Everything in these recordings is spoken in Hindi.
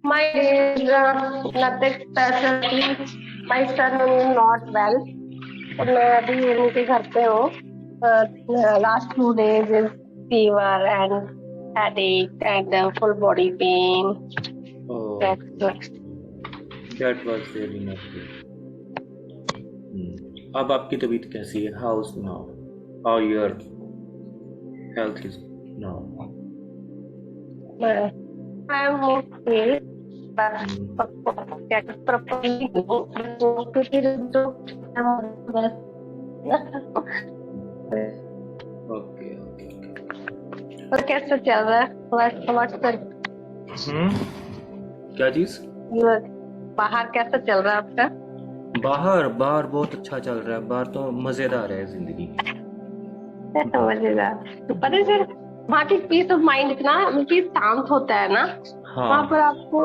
My day is nothing special. My son is not well. तो मैं अभी उनके घर पे हूँ. Last 2 days is fever and headache and full body pain. Oh, That's that was really not good. अब आपकी तबीयत कैसी है? How's now? How your health is now? I'm okay. But get properly Okay, okay. और कैसा चल रहा है? What's the क्या चीज? बाहर कैसा चल रहा है आपका? बाहर बाहर बहुत अच्छा चल रहा है. बाहर तो मजेदार है जिंदगी. मजेदार. पता है सर, वहाँ की पीस ऑफ माइंड इतना मतलब शांत होता है ना. वहाँ पर हाँ आपको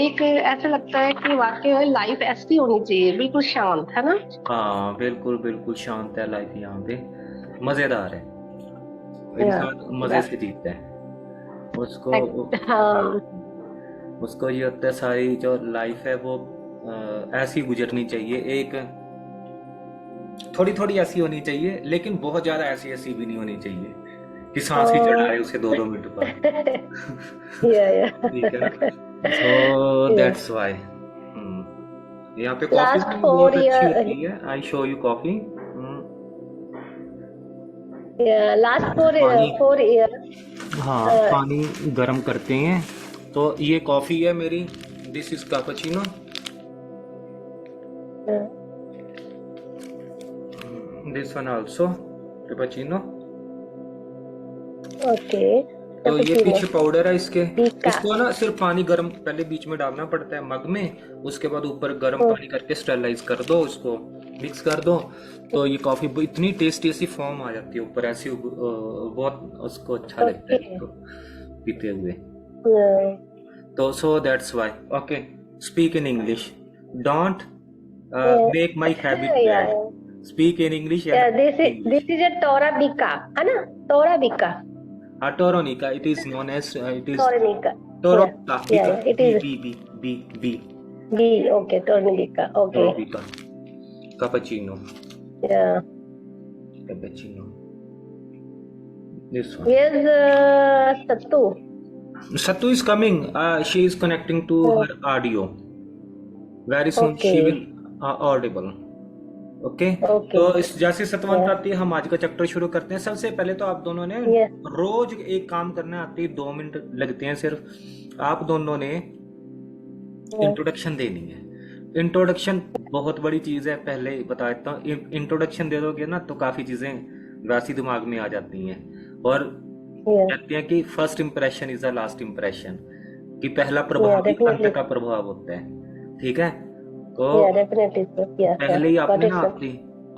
एक ऐसा लगता है कि वाकई में लाइफ ऐसी होनी चाहिए, बिल्कुल शांत, है ना? हाँ, बिल्कुल बिल्कुल शांत है लाइफ यहाँ पे. मजेदार है. इंसान मजे से जीता है. उसको हाँ. उसको ये होता है सारी जो लाइफ है वो ऐसी गुजरनी चाहिए. एक थोड़ी थोड़ी ऐसी होनी चाहिए लेकिन बहुत ज्यादा ऐसी ऐसी भी नहीं होनी चाहिए कि सांस ही चढ़ा रहे उसे 2-2 मिनट बाद. ठीक है ना. सो दैट्स वाई यहाँ पे कॉफी लास्ट भी बहुत फोर अच्छी ईयर होती है. I show you coffee. Last four पानी. 4 ईयर. हाँ, पानी गर्म करते हैं. तो ये कॉफी है मेरी. This is cappuccino. This one also cappuccino. Okay. तो ये पीछे पाउडर है इसके. इसको ना सिर्फ पानी गर्म पहले बीच में डालना पड़ता है मग में. उसके बाद ऊपर गर्म पानी करके स्टेरलाइज कर दो, उसको मिक्स कर दो. तो ये कॉफी इतनी टेस्टी सी फॉर्म आ जाती है ऊपर ऐसी. बहुत उसको अच्छा लगता है इसको पीते हुए. तो so that's why. Okay, speak in English. Don't make my habit bad. Speak in English. This is a टोराबिका, है ना? टोराबिका. Toronica. It is known as it is Toronica. Torobica. It is B. B. Okay, Toronica. Okay. Torobica. Cappuccino. Yeah. Cappuccino. This one. Here's Sattu. Sattu is coming. She is connecting to her audio. Very soon she will audible. Okay. तो इस जैसे सतवंत आती है हम आज का चैप्टर शुरू करते हैं. सबसे पहले तो आप दोनों ने रोज एक काम करना आती है. 2 मिनट लगते हैं सिर्फ. आप दोनों ने इंट्रोडक्शन देनी है. इंट्रोडक्शन बहुत बड़ी चीज है. पहले बता देता हूँ. इंट्रोडक्शन दे दोगे ना तो काफी चीजें वैसी दिमाग में आ जाती हैं. और कहते हैं कि first impression is the last impression. कि पहला प्रभाव ही अंत का प्रभाव होता है. ठीक है. तो पहले ही आपने ना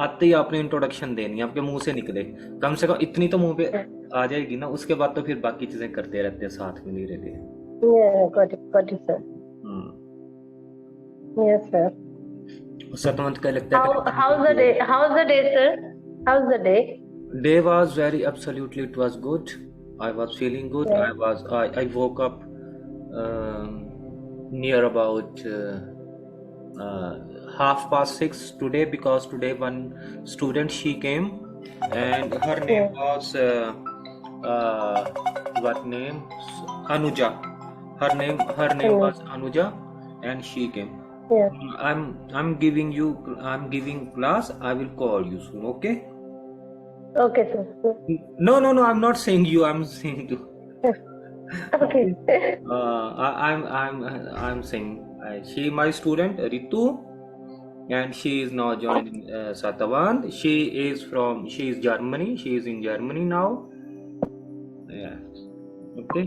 आते ही आपने इंट्रोडक्शन देनी है. आपके मुंह से निकले कम से कम इतनी तो मुंह पे आ जाएगी ना. उसके बाद तो फिर बाकी चीजें करते रहते हैं साथ में धीरे धीरे. सतवंत का लगता है. How's the day, sir? How's the day? Day was very absolutely it was good. I was feeling good. I woke up near about 6:30 today because today one student she came and her name was what name? Anuja. Her name was Anuja and she came. I'm giving class. I will call you soon. Okay. Okay, sir. No. I'm not saying you. I'm saying to. Okay. I'm saying she my student Ritu, and she is now joining Satavant. She is Germany. She is in Germany now. Yeah. Okay.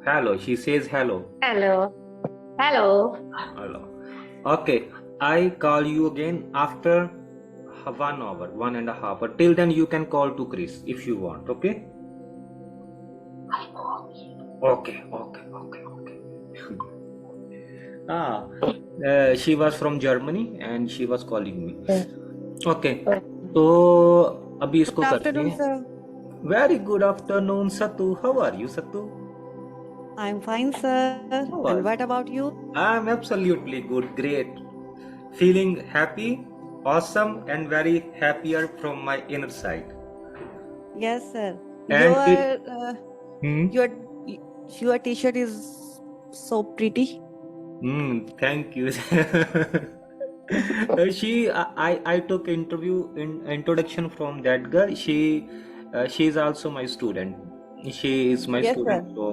Hello. She says hello. Hello. Okay. I call you again after 1 hour, 1.5 hours. Till then you can call to Chris if you want. Okay. Okay. She was from Germany and she was calling me. Okay. तो अभी इसको करते हैं. Very good afternoon, Sattu. How are you, Sattu? I'm fine, sir. How And are what about you? I'm absolutely good, great. Feeling happy, awesome, and very happier from my inner side. Yes, sir. And Your hmm, your your t-shirt is so pretty. thank you. I took introduction from that girl. She is also my student. She is my Yes, student sir.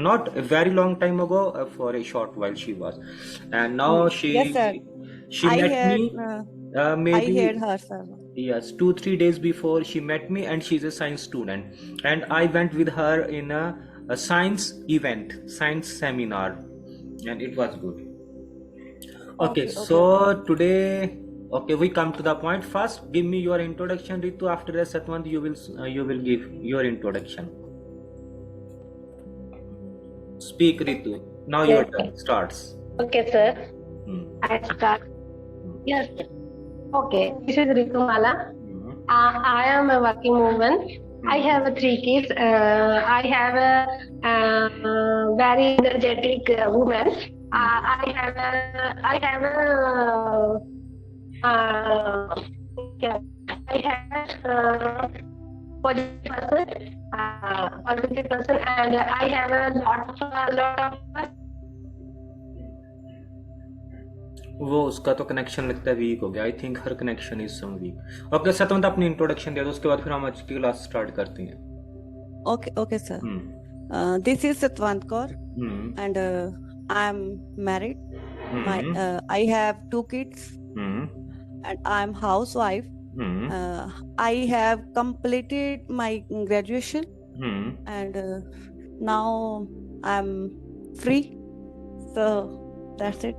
not a very long time ago. For a short while she was, and now Yes, sir. she I met heard me. I heard Maybe her, sir. yes, 2 3 days before she met me, and she's a science student, and I went with her in a science event, science seminar, and it was good. Okay, Okay, okay, okay. so today, okay, we come to the point. First, give me your introduction, Ritu. After that, Satwant, you will give your introduction. Speak, Ritu. Now your Yes. turn starts. Okay, sir. Hmm. I start. Yes. Okay. This is Ritumala. Hmm. I am a working woman. I have 3 kids. I have a very energetic woman. I have a yeah, I have positive person, and I have a lot of वो उसका तो कनेक्शन लगता है वीक हो गया. I think her connection is some weak. Okay Satvant, अपनी इंट्रोडक्शन दे दो, उसके बाद फिर हम आज की क्लास स्टार्ट करते हैं. Okay, okay, sir. Hmm. This is Satvant Kaur, hmm. and I'm married. Hmm. I have 2 kids, hmm. and I'm housewife. Hmm. I have completed my graduation, hmm. and now I'm free. So that's it.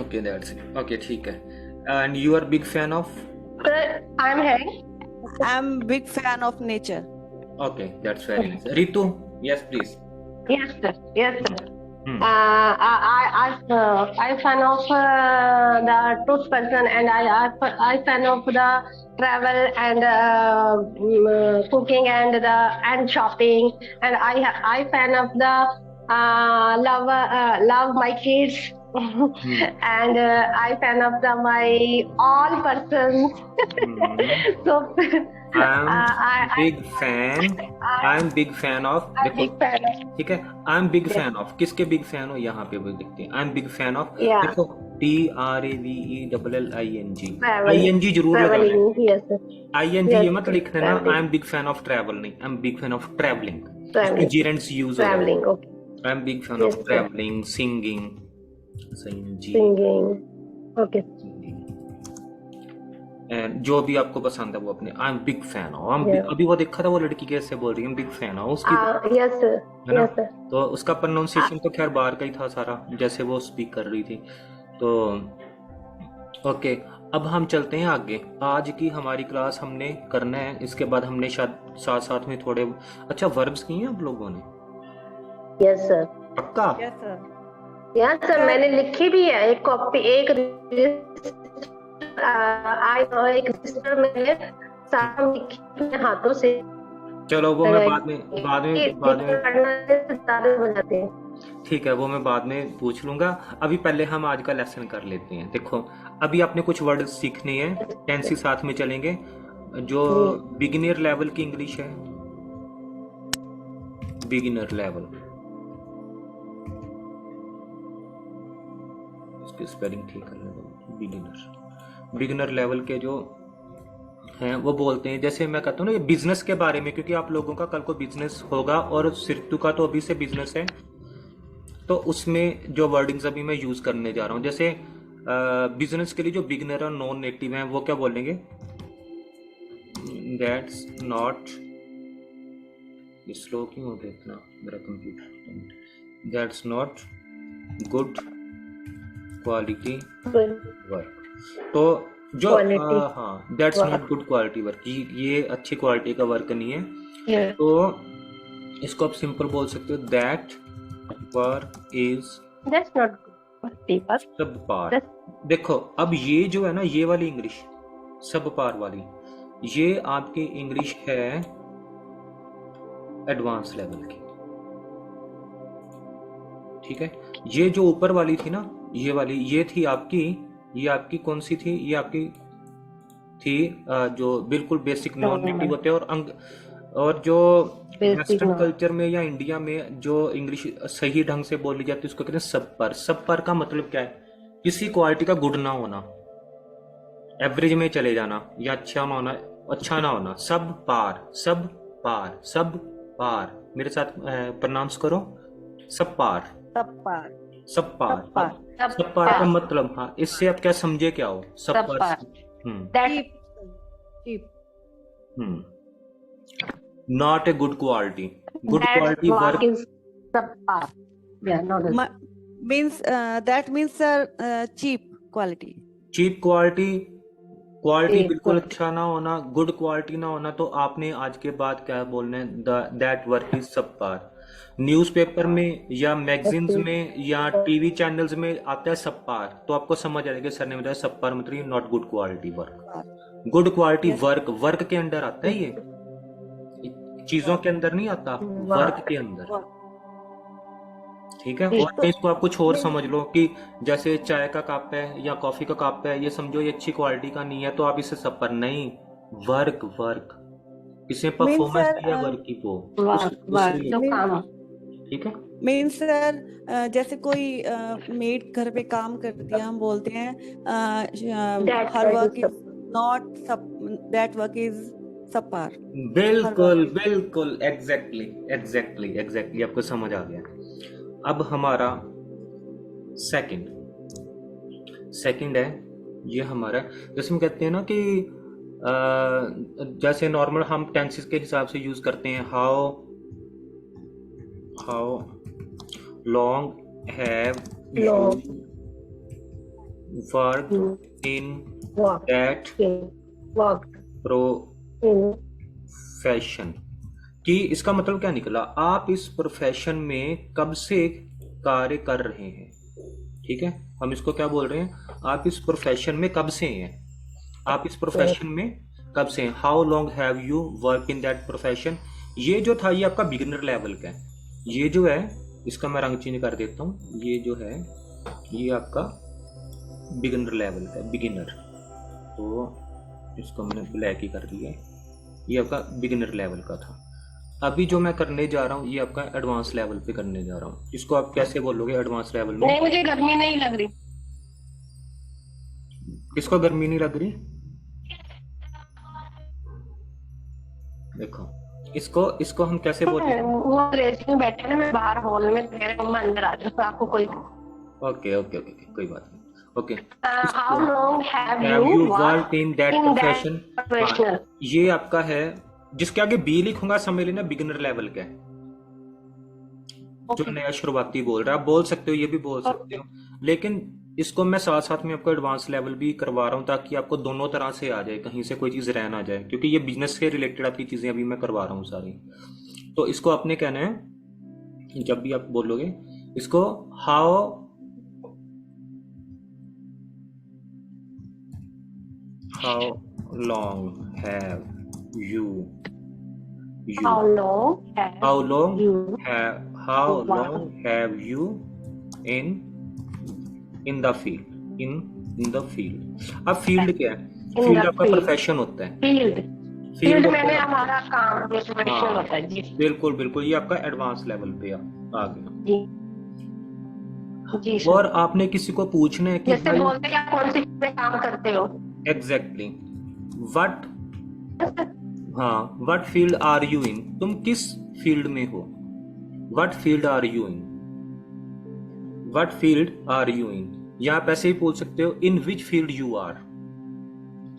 Okay that's it. Okay ठीक है. And you are big fan of. Sir, I'm having. I'm big fan of nature. Okay that's very nice. Ritu, yes please. Yes, sir. Yes, sir. Hmm. I fan of the truth person, and I fan of the travel and cooking and shopping, and I fan of the love my kids. And I fan of the my all persons. So I'm big fan. I'm big fan of. I'm big fan of. ठीक है. I'm big fan of. किसके big fan हो यहाँ पे वो दिखते हैं. I'm big fan of. Yeah. देखो TRAVELLING. Traveling. ING जरूर लगाना है. Traveling, yes, sir. ING Yes, ये मत लिखना ना. traveling. I'm big fan of travel नहीं. I'm big fan of traveling. Traveling. इसमें gerunds use हो Traveling, जाएगा. okay. I'm big fan Yes, of sir. traveling, singing. Singing, okay. And जो भी आपको पसंद है वो अपने. I'm big fan हो. Yeah. अभी वो देखा था वो लड़की कैसे बोल रही है big fan हो उसकी. Yes, sir. है ना? Yes, sir. तो उसका प्रोनाउंसिएशन तो खैर बाहर का ही था सारा, जैसे वो स्पीक कर रही थी. तो ओके, अब हम चलते हैं आगे. आज की हमारी क्लास हमने करना है. इसके बाद हमने शायद साथ साथ में थोड़े अच्छा वर्ब्स किए हैं आप लोगों ने. Yes, sir. पक्का. Yes, sir. Yes, sir. मैंने लिखी भी है एक कॉपी, एक रजिस्टर में सारा लिखी अपने हाथों से. चलो वो मैं बाद में पढ़ना ज्यादा हो जाते हैं. ठीक है, वो मैं बाद में पूछ लूंगा. अभी पहले हम आज का लेसन कर लेते हैं. देखो अभी आपने कुछ वर्ड सीखने हैं. टेंस साथ में चलेंगे. जो बिगिनर लेवल की इंग्लिश है, बिगिनर लेवल, उसकी स्पेलिंग ठीक करने दो. बिगिनर लेवल के जो हैं वो बोलते हैं, जैसे मैं कहता हूँ ना ये बिजनेस के बारे में, क्योंकि आप लोगों का कल को बिजनेस होगा और सिर्तु का तो अभी से बिजनेस है, तो उसमें जो वर्डिंग्स अभी मैं यूज करने जा रहा हूँ. जैसे बिजनेस के लिए जो बिगिनर और नॉन नेटिव हैं वो क्या बोलेंगे. That's not. स्लो क्यों हो गया इतना मेरा computer. That's not good quality work. तो जो हाँ, that's not good quality work, ये अच्छी क्वालिटी का वर्क नहीं है. Yeah. तो इसको आप सिंपल बोल सकते हो. That work is That's not good. People. सबपार. देखो अब ये जो है ना, ये वाली इंग्लिश सबपार वाली, ये आपकी इंग्लिश है एडवांस लेवल की. ठीक है। ये जो ऊपर वाली थी ना, ये वाली, ये थी आपकी, ये आपकी कौन सी थी, ये आपकी थी जो बिल्कुल बेसिक नॉन नेटिव होते हैं, और जो बेसिक वेस्टर्न कल्चर में या इंडिया में जो इंग्लिश सही ढंग से बोली जाती है उसको कहते हैं सब पर। सब पर का मतलब क्या है? किसी क्वालिटी का गुड ना होना, एवरेज में चले जाना, या अच्छा ना होना, अच्छा ना होना। सब पार, सब पार, सब पार। मेरे साथ प्रनाउंस करो, सब पार, सब पार, सब पार। सब पार, सब पार का मतलब, हाँ, इससे आप क्या समझे, क्या हो सब सब पार पार। से? हम्म cheap, cheap, hmm not a good quality. Good That quality work work, is subpar. Yeah, not a means that means cheap quality. Cheap quality, quality cheap बिल्कुल quality. अच्छा ना होना, गुड क्वालिटी ना होना, तो आपने आज के बाद क्या बोलना है? दैट वर्क इज सब पार। न्यूज़पेपर में या मैगजीन्स Okay. में या टीवी चैनल्स में आता है सब पार, तो आपको समझ आएगा सर ने बताया सब पार मतलब not good quality work. Good quality Yes. Work, work के अंडर आता है, ये चीजों के अंदर नहीं आता, वर्क के अंदर। Work. ठीक है। ठीक। और इसको आप कुछ और समझ लो कि जैसे चाय का कप है या कॉफी का कप है, ये समझो ये अच्छी क्वालिटी का नहीं है तो आप इसे सब पर नहीं, वर्क वर्क, किसी Means परफॉर्मेंस sir, दिया वर्क की को Work, work, जो mean- काम। ठीक है। मीन्स सर जैसे कोई मेड घर पे काम करती है, हम बोलते हैं That her work work is is not सब, दैट वर्क इज सब पार। बिल्कुल बिल्कुल, एग्जैक्टली एग्जैक्टली एग्जैक्टली, आपको समझ आ गया। अब हमारा सेकंड है, ये हमारा, जैसे हम कहते हैं ना कि जैसे नॉर्मल हम टेंसेस के हिसाब से यूज करते हैं, how long have you Long. Work in Work. That Work. Profession. कि इसका मतलब क्या निकला? आप इस प्रोफेशन में कब से कार्य कर रहे हैं। ठीक है, हम इसको क्या बोल रहे हैं? आप इस प्रोफेशन में कब से हैं, आप इस प्रोफेशन में कब से हैं। How long have you work in that profession. ये जो था ये आपका बिगिनर लेवल का है। ये जो है, इसका मैं रंग चेंज कर देता हूँ, ये जो है ये आपका बिगिनर लेवल का, बिगिनर, तो इसको मैंने ब्लैक ही कर दिया है, ये आपका बिगिनर लेवल का था। अभी जो मैं करने जा रहा हूँ ये आपका एडवांस लेवल पे करने जा रहा हूँ। इसको आप कैसे बोलोगे एडवांस लेवल में? नहीं, मुझे गर्मी नहीं लग रही। किसको गर्मी नहीं लग रही? देखो, इसको हम कैसे बोलेंगे? वो रेस्ट में बैठे ना, मैं बाहर हॉल में, मेरे रूम में अंदर आ जाऊँ, आपको कोई। ओके ओके ओके, कोई बात नहीं। Okay, how long have have you you work worked in that in that profession. Professional? ये आपका है, जिसके आगे बी लिखूंगा समझ लेना बिगिनर लेवल का है, जो नया शुरुआती बोल रहा है। आप बोल सकते हो, ये भी बोल सकते हो, लेकिन इसको मैं साथ साथ में आपको एडवांस लेवल भी करवा रहा हूँ ताकि आपको दोनों तरह से आ जाए, कहीं से कोई चीज़ रह ना जाए, क्योंकि ये बिजनेस से रिलेटेड आपकी चीज़ें अभी मैं करवा रहा हूँ सारी। तो इसको आपने कहना है, जब भी आप बोलोगे इसको, how long have you How long have how long you have you in the field, in the field। अब फील्ड क्या है? In फील्ड the आपका field. प्रोफेशन होता है। field? फील्ड Field मैंने हमारा काम प्रोफेशनल हाँ, होता है जी। बिल्कुल बिल्कुल, ये आपका एडवांस लेवल पे आ गया। जी जी सर। और आपने किसी को पूछना है कि जैसे बोलते हैं आप कौन सी फील्ड में काम करते हो? एग्जैक्टली व्हाट, हाँ, what field are you in, तुम किस फील्ड में हो। What field are you in, what field are you in, या आप ऐसे ही पूछ सकते हो in which field you are.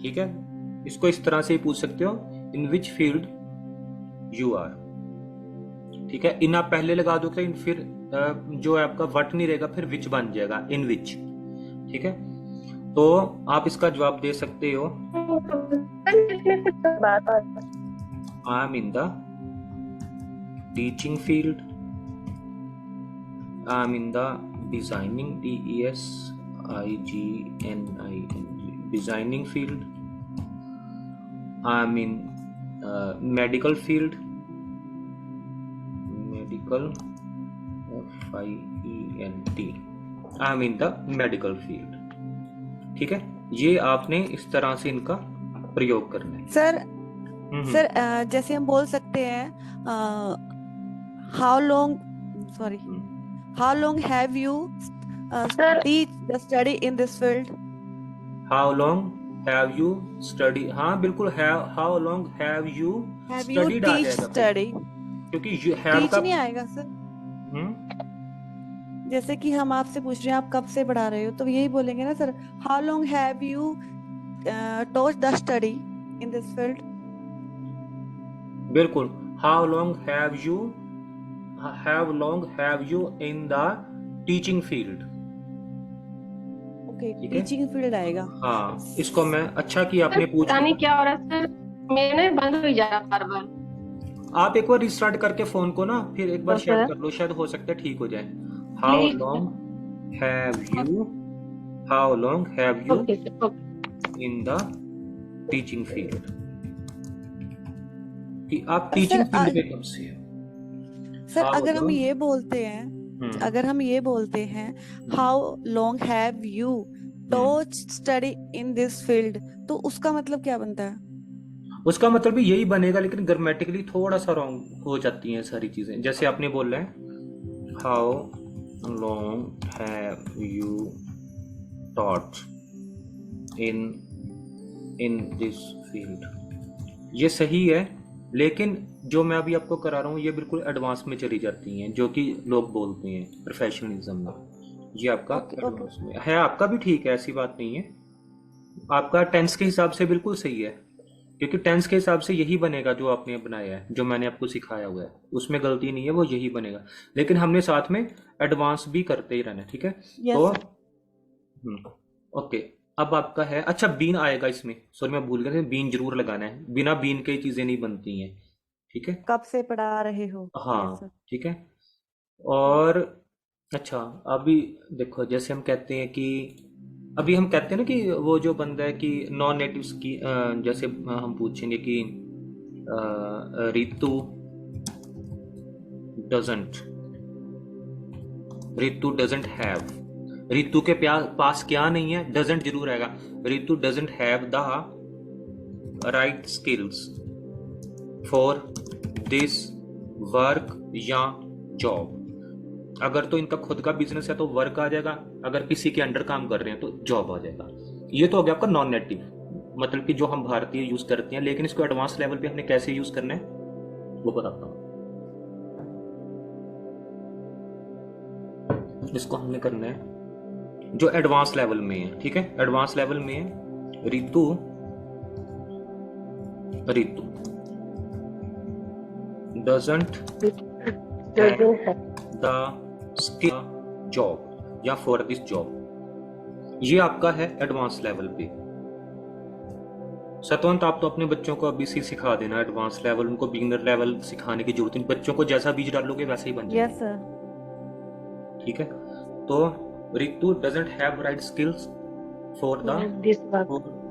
ठीक है, इसको इस तरह से ही पूछ सकते हो, in which field you are. ठीक है, इन आप पहले लगा दो, इन फिर जो है आपका वट नहीं रहेगा, फिर विच बन जाएगा, इन विच। ठीक है, तो आप इसका जवाब दे सकते हो, I am in the teaching field, I am in the designing, DESIGNING, designing field, I am in medical field, medical FIENT, I am in the medical field. ठीक है, ये आपने इस तरह से इनका प्रयोग करना है। सर जैसे हम बोल सकते हैं how long have you teach the study in this field. How long have you study, हाँ बिल्कुल, how long have you studied आ जाएगा, स्टडी, क्योंकि हैव टीच का नहीं आएगा सर। जैसे कि हम आपसे पूछ रहे हैं आप कब से पढ़ा रहे हो, तो यही बोलेंगे ना sir, how long have you taught the study in this field। बिल्कुल, how long have you in the teaching field. Okay, teaching field आएगा। हाँ, इसको मैं, अच्छा कि आपने पूछा। नहीं, क्या हो रहा है सर, मेरे बंद हो जा रहा बार बार। आप एक बार रिस्टार्ट करके फोन को ना फिर एक बार शेयर कर लो, शायद हो सकता है ठीक हो जाए। How long have you in the teaching field, कि आप टीचिंग फील्ड में कब से हैं। सर अगर हम ये बोलते हैं how long have you taught study in this field, तो उसका मतलब क्या बनता है? उसका मतलब भी यही बनेगा, लेकिन ग्रामेटिकली थोड़ा सा रॉन्ग हो जाती हैं सारी चीजें। जैसे आपने बोला है how long have you taught in this field, ये सही है, लेकिन जो मैं अभी आपको करा रहा हूँ ये बिल्कुल एडवांस में चली जाती हैं, जो कि लोग बोलते हैं प्रोफेशनलिज्म में। ये आपका एडवांस में है, आपका भी ठीक है, ऐसी बात नहीं है। आपका टेंस के हिसाब से बिल्कुल सही है, क्योंकि टेंस के हिसाब से यही बनेगा जो आपने बनाया है, जो मैंने आपको सिखाया हुआ है, उसमें गलती नहीं है, वो यही बनेगा। लेकिन हमने साथ में एडवांस भी करते ही रहना, ठीक है। तो ओके, अब आपका है, अच्छा बीन आएगा इसमें, सॉरी मैं भूल गया था, बीन जरूर लगाना है, बिना बीन के चीजें नहीं बनती हैं, ठीक है। कब से पढ़ा रहे हो? हाँ ठीक है। और अच्छा, अभी देखो, जैसे हम कहते हैं कि, अभी हम कहते हैं ना कि वो जो बंदा है कि नॉन नेटिव्स की, जैसे हम पूछेंगे कि रितु डजंट हैव, रितु के पास क्या नहीं है, डजंट जरूर आएगा। Ritu doesn't have the right skills for this work या जॉब। अगर तो इनका खुद का बिजनेस है तो वर्क आ जाएगा, अगर किसी के अंडर काम कर रहे हैं तो जॉब आ जाएगा। ये तो हो गया आपका नॉन नेटिव, मतलब कि जो हम भारतीय यूज करते हैं, लेकिन इसको एडवांस लेवल पे हमने कैसे यूज करना है वो बताता हूं। इसको हमने करना है जो एडवांस लेवल में है, ठीक है। एडवांस लेवल में है Ritu doesn't the skill job या फॉर दिस जॉब। ये आपका है एडवांस लेवल पे। सतवंत, आप तो अपने बच्चों को अभी से सिखा देना एडवांस लेवल, उनको बिगिनर लेवल सिखाने की जरूरत नहीं, बच्चों को जैसा बीज डालोगे वैसे ही बन जाएगा। Yes sir. ठीक है, तो Ritu doesn't have right skills for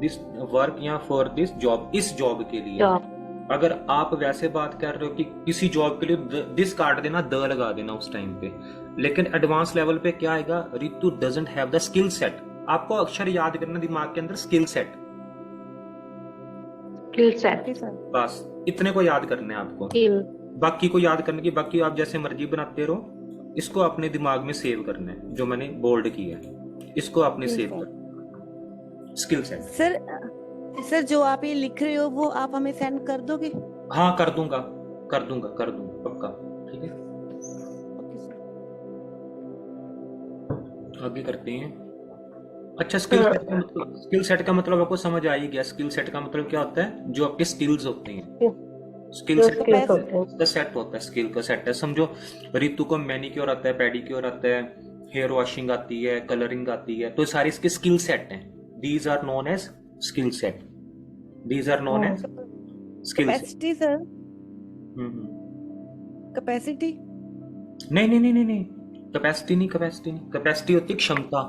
this work या फॉर दिस जॉब, इस जॉब के लिए। अगर आप वैसे बात कर रहे हो कि किसी जॉब के लिए दिस काट देना, द लगा देना उस टाइम पे, लेकिन एडवांस लेवल पे क्या आएगा, Ritu doesn't have the skill set. आपको अक्षर याद करना दिमाग के अंदर, स्किल सेट, बस इतने को याद करने हैं आपको, बाकी को याद करने की, बाकी आप जैसे मर्जी बनाते रहो। इसको अपने दिमाग में सेव करना है, जो मैंने बोल्ड किया है इसको आपने सेव करना, स्किल सेट। सर जो आप ये लिख रहे हो वो आप हमें सेंड कर दोगे? हाँ कर दूंगा पक्का, ठीक है। आगे करते हैं। अच्छा, स्किल सेट का मतलब आपको समझ आ ही गया। स्किल सेट का मतलब क्या होता है, जो आपके स्किल्स होते हैं, स्किल सेट का सेट होता है, स्किल का सेट है। समझो रितु को मैनीक्योर आता है, पेडिक्योर आता है, हेयर वॉशिंग आती है, कलरिंग आती है, तो सारे इसके स्किल सेट हैं। These are known as skill set, these are known as skill set। capacity sir, capacity नहीं, capacity नहीं, capacity होती क्षमता,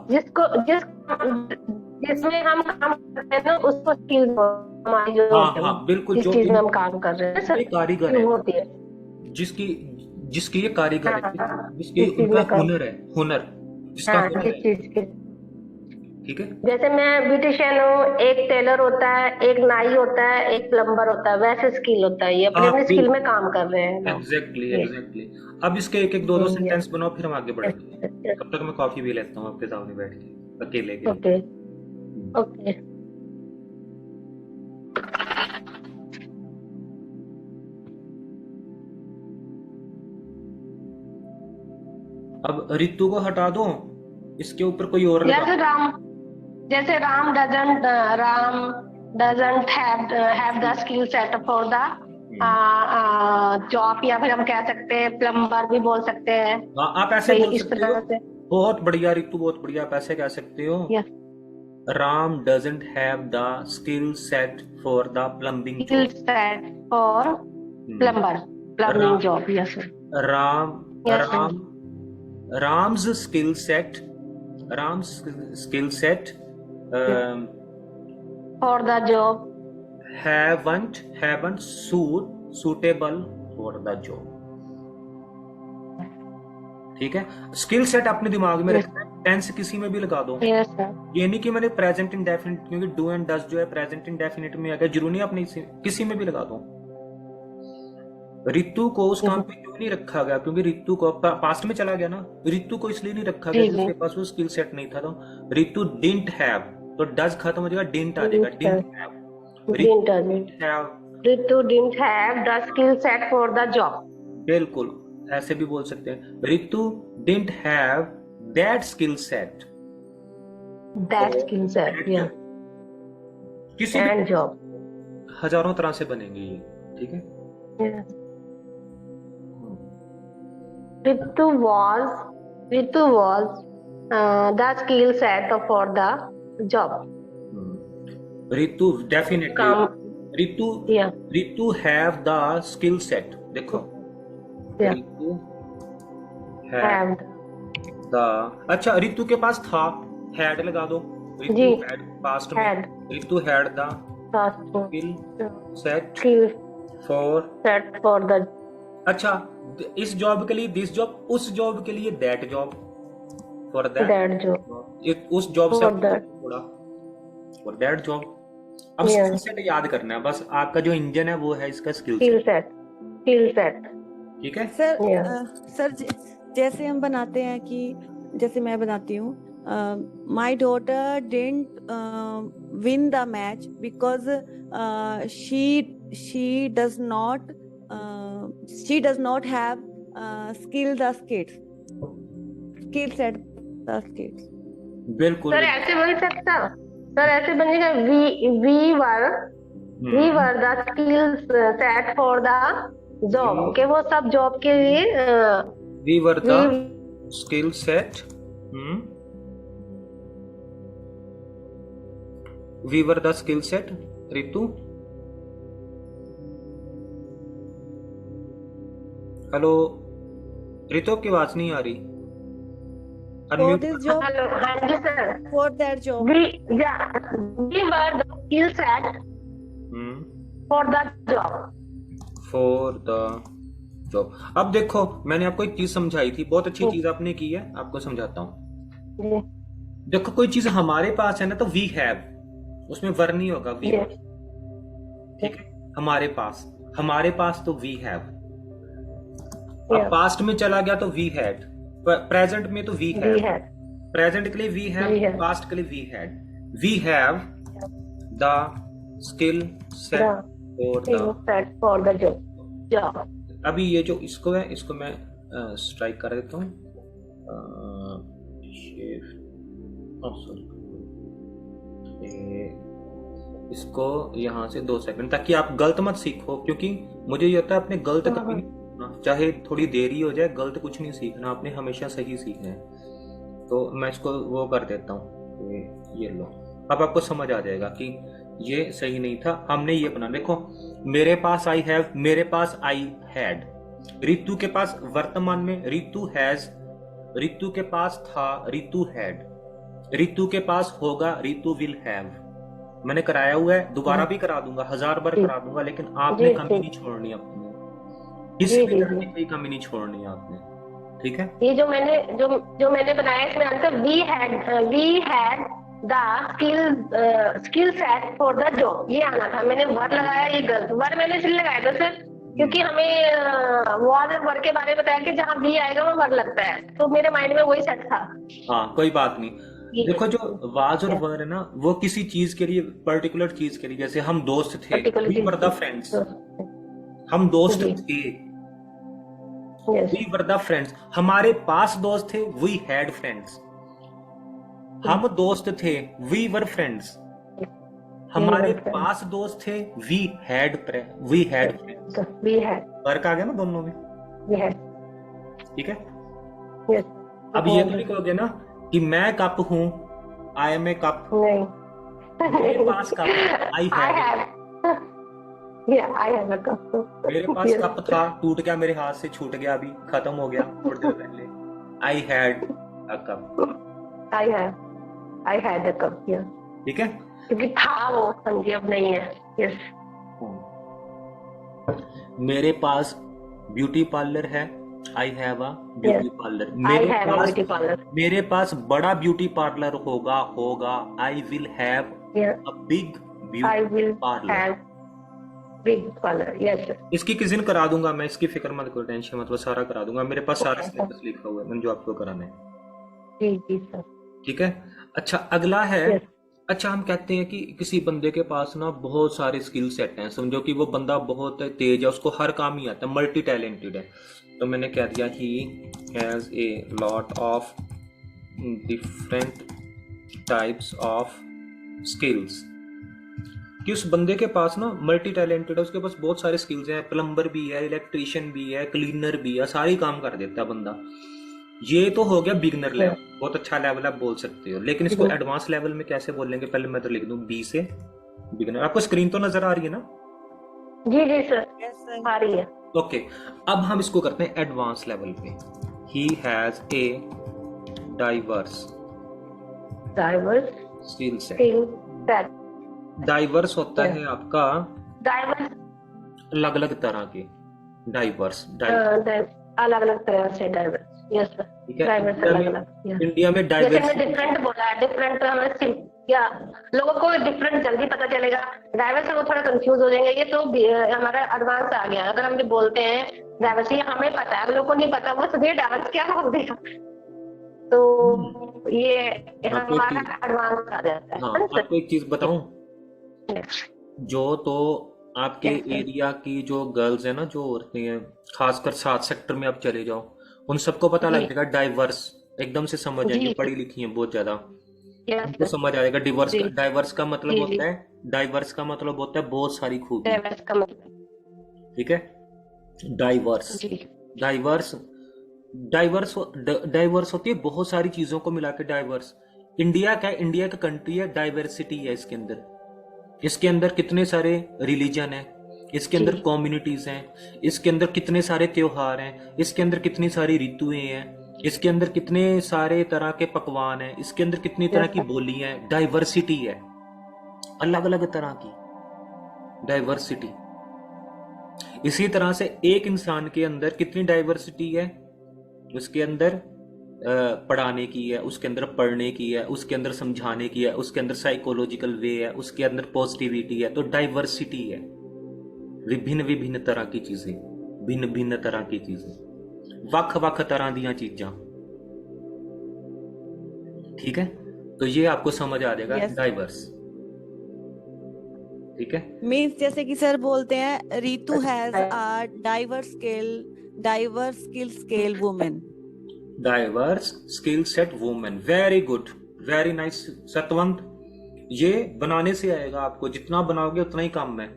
जिसमें हम काम करते हैं ना उसको स्किल हमारी जो हाँ बिल्कुल, जो चीज में हम काम कर रहे हैं सर, कारीगर है, होती है, जिसकी ये कारीगर है, हाँ, जिसकी जिस चीज उनका में कर, हुनर है, हुनर, जिसका हाँ हुनर जिस है। चीज के, ठीक है। जैसे मैं ब्यूटिशियन हूँ, एक टेलर होता है, एक नाई होता है, एक प्लम्बर होता है, वैसे स्किल होता है, ये अपनी हाँ अपनी स्किल में बिल्कुल, काम कर रहे हैं लोग। एग्जैक्टली ये एग्जैक्टली। अब इसके एक एक दो दो यस सेंटेंस बनाओ, फिर हम आगे यस बढ़ेंगे। यस। तब तक मैं कॉफी भी लेता हूँ आपके सामने बैठ के अकेले के लिए। Okay okay. अब रितु को हटा दो, इसके ऊपर कोई और लगा। जैसे Ram doesn't have the skill set for the job, या फिर हम कह सकते हैं प्लम्बर भी बोल सकते हैं हाँ आप ऐसे भाई, बोल इस सकते हो। तरह से। बहुत बढ़िया रितु, बहुत बढ़िया, आप ऐसे कह सकते हो। Yes, Ram doesn't have the skill set for the plumbing skill job. Set for plumbing रा, job. Yes Ram yes Ram Ram's skill set, Ram's skill set for the job. haven't suitable for the job। ठीक है, स्किल सेट अपने दिमाग में यस रखना है, टेंस किसी में भी लगा दो। Yes sir. ये नहीं कि मैंने प्रेजेंट इंडेफिनिट, क्योंकि डू एंड डज जो है प्रेजेंट इंडेफिनिट में आ गया, जरूरी नहीं अपने किसी में भी लगा दो। रितु को उस काम पे क्यों नहीं रखा गया, क्योंकि रितु को पास्ट में चला गया ना, रितु को इसलिए नहीं रखा गया जी कि जी। उसके पास वो स्किल सेट नहीं था। तो रितु डिडंट हैव, तो डज खत्म हो जाएगा, डिडंट आ जाएगा, didn't have. Ritu didn't have the skill set for the job. बिल्कुल, ऐसे भी बोल सकते हैं, Ritu didn't have that skill set. That skill set, yeah. किसी And भी job. हजारों तरह से बनेंगे ये। ठीक है। Yeah. Ritu was the skill set for the job. Ritu definitely, काम, Ritu yeah. Ritu have the skill set. देखो Yeah. Ritu have Have. The, अच्छा रितु के पास था, हैड लगा दो। रितु जी। हैड पास्ट में, Had. Ritu had the Task. Skill set Skill for. set for the. अच्छा, इस जॉब के लिए दिस जॉब, उस जॉब के लिए that job, for that That job. उस जॉब से For that. थोड़ा, फॉर दैट जॉब। अब Yeah. स्किल सेट याद करना है, बस आपका जो इंजन है वो है इसका skill Skill set. set. Skill set. ठीक है। Sir Yeah. सर जैसे हम बनाते हैं कि जैसे मैं बनाती हूँ, my daughter didn't win the match because she does not have skill set the skills. बिल्कुल सर ऐसे बन सकता, सर ऐसे बनेगा, we were the skills set for the job, के वो सब जॉब के लिए we were the we- skill set, we were the skill set. Ritu hello, Ritu की आवाज नहीं आ रही, For unmute. this job, hello, हाँ जी sir. for that job. We were the skill set for the job. For the job. अब देखो, मैंने आपको एक चीज समझाई थी, बहुत अच्छी चीज आपने की है, आपको समझाता हूँ। जी देखो, कोई चीज हमारे पास है ना, तो वी हैव, उसमें वर नहीं होगा, वी। Yes. ठीक है, हमारे पास तो वी हैव। अब Yeah. पास्ट में चला गया तो वी हैड, प्रेजेंट में तो we We have, had. Present के लिए we We have, have. Past के लिए we had. We have the skill set The for skill the. set for the job. अभी ये जो इसको है, इसको मैं स्ट्राइक कर देता हूँ, इसको यहाँ से 2 सेकंड, ताकि आप गलत मत सीखो, क्योंकि मुझे ये होता है अपने गलत कभी नहीं सीखना, चाहे थोड़ी देरी हो जाए, गलत कुछ नहीं सीखना, आपने हमेशा सही सीखना है। तो मैं इसको वो कर देता हूँ, ये लो, अब आपको समझ आ जाएगा कि ये सही नहीं था, हमने ये बना। देखो, मेरे पास आई हैव, मेरे पास आई हैड। रितु के पास वर्तमान में रितु हैज, रितु के पास था रितु हैड, रितु के पास होगा रितु विल हैव। मैंने कराया हुआ है, दोबारा भी करा दूंगा, 1000 बार करा दूंगा, लेकिन आपने जी, कमी जी। नहीं छोड़नी अपनी। किसी जी भी जी तरह जी। की कोई कमी नहीं छोड़नी है आपने, ठीक है। ये जो मैंने बनाया इसमें answer, we had the skill set for the job, ये आना था। मैंने वर लगाया, ये गलत वर मैंने इसलिए लगाया था सर क्योंकि हमें वॉज और वर के बारे में बताया कि जहाँ वी आएगा वहाँ वर लगता है, तो मेरे माइंड में वही सेट था। हाँ कोई बात नहीं। ये देखो जो वाज और वर है ना, वो किसी चीज के लिए, पर्टिकुलर चीज के लिए, जैसे हम दोस्त थे, वी वर द फ्रेंड्स, हम दोस्त जी थे, yes we were the friends. हमारे पास दोस्त थे, वी हैड फ्रेंड्स। हम दोस्त थे, वी वर फ्रेंड्स। हमारे पास दोस्त थे, we had friends. We had फर्क आ गया ना दोनों में, वी हैड ठीक है। यस। अब ये तो लिखोगे ना कि मैं कप हूं, आई एम ए कप, नहीं, मेरे पास cup, I had, I have a cup. मेरे पास कप था, टूट गया मेरे हाथ से, छूट गया, अभी खत्म हो गया थोड़ी देर पहले। I had a cup, I had a cup, yes. ठीक है। क्योंकि था वो, हाँ जी, अब नहीं है, यस। मेरे पास ब्यूटी पार्लर है, आई have a beauty parlour. I have a beauty parlour. मेरे पास बड़ा ब्यूटी पार्लर होगा, I will have a big I beauty will parlour. Have big parlour, yes. इसकी किसी दिन करा दूंगा मैं, इसकी फिक्र मत करो, टेंशन मत लो, सारा करा दूंगा। मेरे पास सारा सिलेबस लिखा हुआ है मैंने जो आपको कराना है, जी जी सर। ठीक है। अच्छा अगला है, Yes. अच्छा हम कहते हैं कि किसी बंदे के पास ना बहुत सारे स्किल सेट हैं, समझो कि वो बंदा बहुत तेज है, उसको हर काम ही आता है, मल्टी टैलेंटेड है। तो मैंने कह दिया he has a lot of different types of skills, कि उस बंदे के पास ना मल्टी टैलेंटेड है, उसके पास बहुत सारे स्किल्स हैं, प्लम्बर भी है, इलेक्ट्रिशियन भी है, क्लीनर भी है, सारी काम कर देता है बंदा। ये तो हो गया बिगनर लेवल, बहुत अच्छा लेवल आप बोल सकते हो, लेकिन इसको एडवांस लेवल में कैसे बोलेंगे, पहले मैं तो लिख दूं बी से बिगनर। आपको स्क्रीन तो नजर आ रही है ना? जी जी सर, यस सर। आ रही है। ओके, अब हम इसको करते हैं एडवांस लेवल पे। He has a diverse skill set. Skill set, diverse होता है आपका डाइवर्स, अलग अलग तरह के, डाइवर्स अलग अलग तरह से डाइवर्स, यस सर। ठीक है। डाइवर्स अलग अलग, इंडिया में जैसे डाइवर्स, मैंने डिफरेंट बोला है, डिफरेंट हमें क्या लोगों को डिफरेंट जल्दी पता चलेगा, डाइवर्स से वो थोड़ा कंफ्यूज हो जाएंगे। ये तो हमारा एडवांस आ गया। अगर हम भी बोलते हैं डाइवर्स, ये हमें पता है, लोगों को नहीं पता, वो सभी डाइवर्स क्या बोल देगा, तो ये हमारा एडवांस आ जाता है। हाँ आपको एक चीज बताऊं, जो तो आपके एरिया की जो गर्ल्स है ना, जो औरतें हैं, खासकर 7 सेक्टर में आप चले जाओ, उन सबको पता लग जाएगा डाइवर्स, एकदम से समझ जाएंगे, पढ़ी लिखी है बहुत ज्यादा, उनको समझ आएगा। डाइवर्स का मतलब होता है, डाइवर्स का मतलब होता है बहुत सारी खूबी, डाइवर्स का मतलब, ठीक है। डाइवर्स डाइवर्स डाइवर्स डाइवर्स होती है बहुत सारी चीजों को मिला के डाइवर्स। इंडिया का कंट्री है, डाइवर्सिटी है इसके अंदर। इसके अंदर कितने सारे रिलीजन हैं, इसके अंदर कम्युनिटीज हैं, इसके अंदर कितने सारे त्योहार हैं, इसके अंदर कितनी सारी ऋतुएं हैं, इसके अंदर कितने सारे तरह के पकवान हैं, इसके अंदर कितनी तरह की बोलियां हैं। डाइवर्सिटी है, अलग अलग तरह की डाइवर्सिटी। इसी तरह से एक इंसान के अंदर कितनी डाइवर्सिटी है, उसके अंदर पढ़ाने की है, उसके अंदर पढ़ने की है, उसके अंदर समझाने की है, उसके अंदर साइकोलॉजिकल वे है, उसके अंदर पॉजिटिविटी है। तो डाइवर्सिटी है, विभिन्न विभिन्न तरह की चीजें, भिन्न भिन्न तरह की चीजें, वख वख तरह दियां चीजां, ठीक है। तो ये आपको समझ आ जाएगा डाइवर्स, ठीक है। मीन्स जैसे कि सर बोलते हैं Ritu has a diverse skill scale women, diverse skill set women. Very good, very nice Satwant. ये बनाने से आएगा आपको, जितना बनाओगे उतना ही काम है,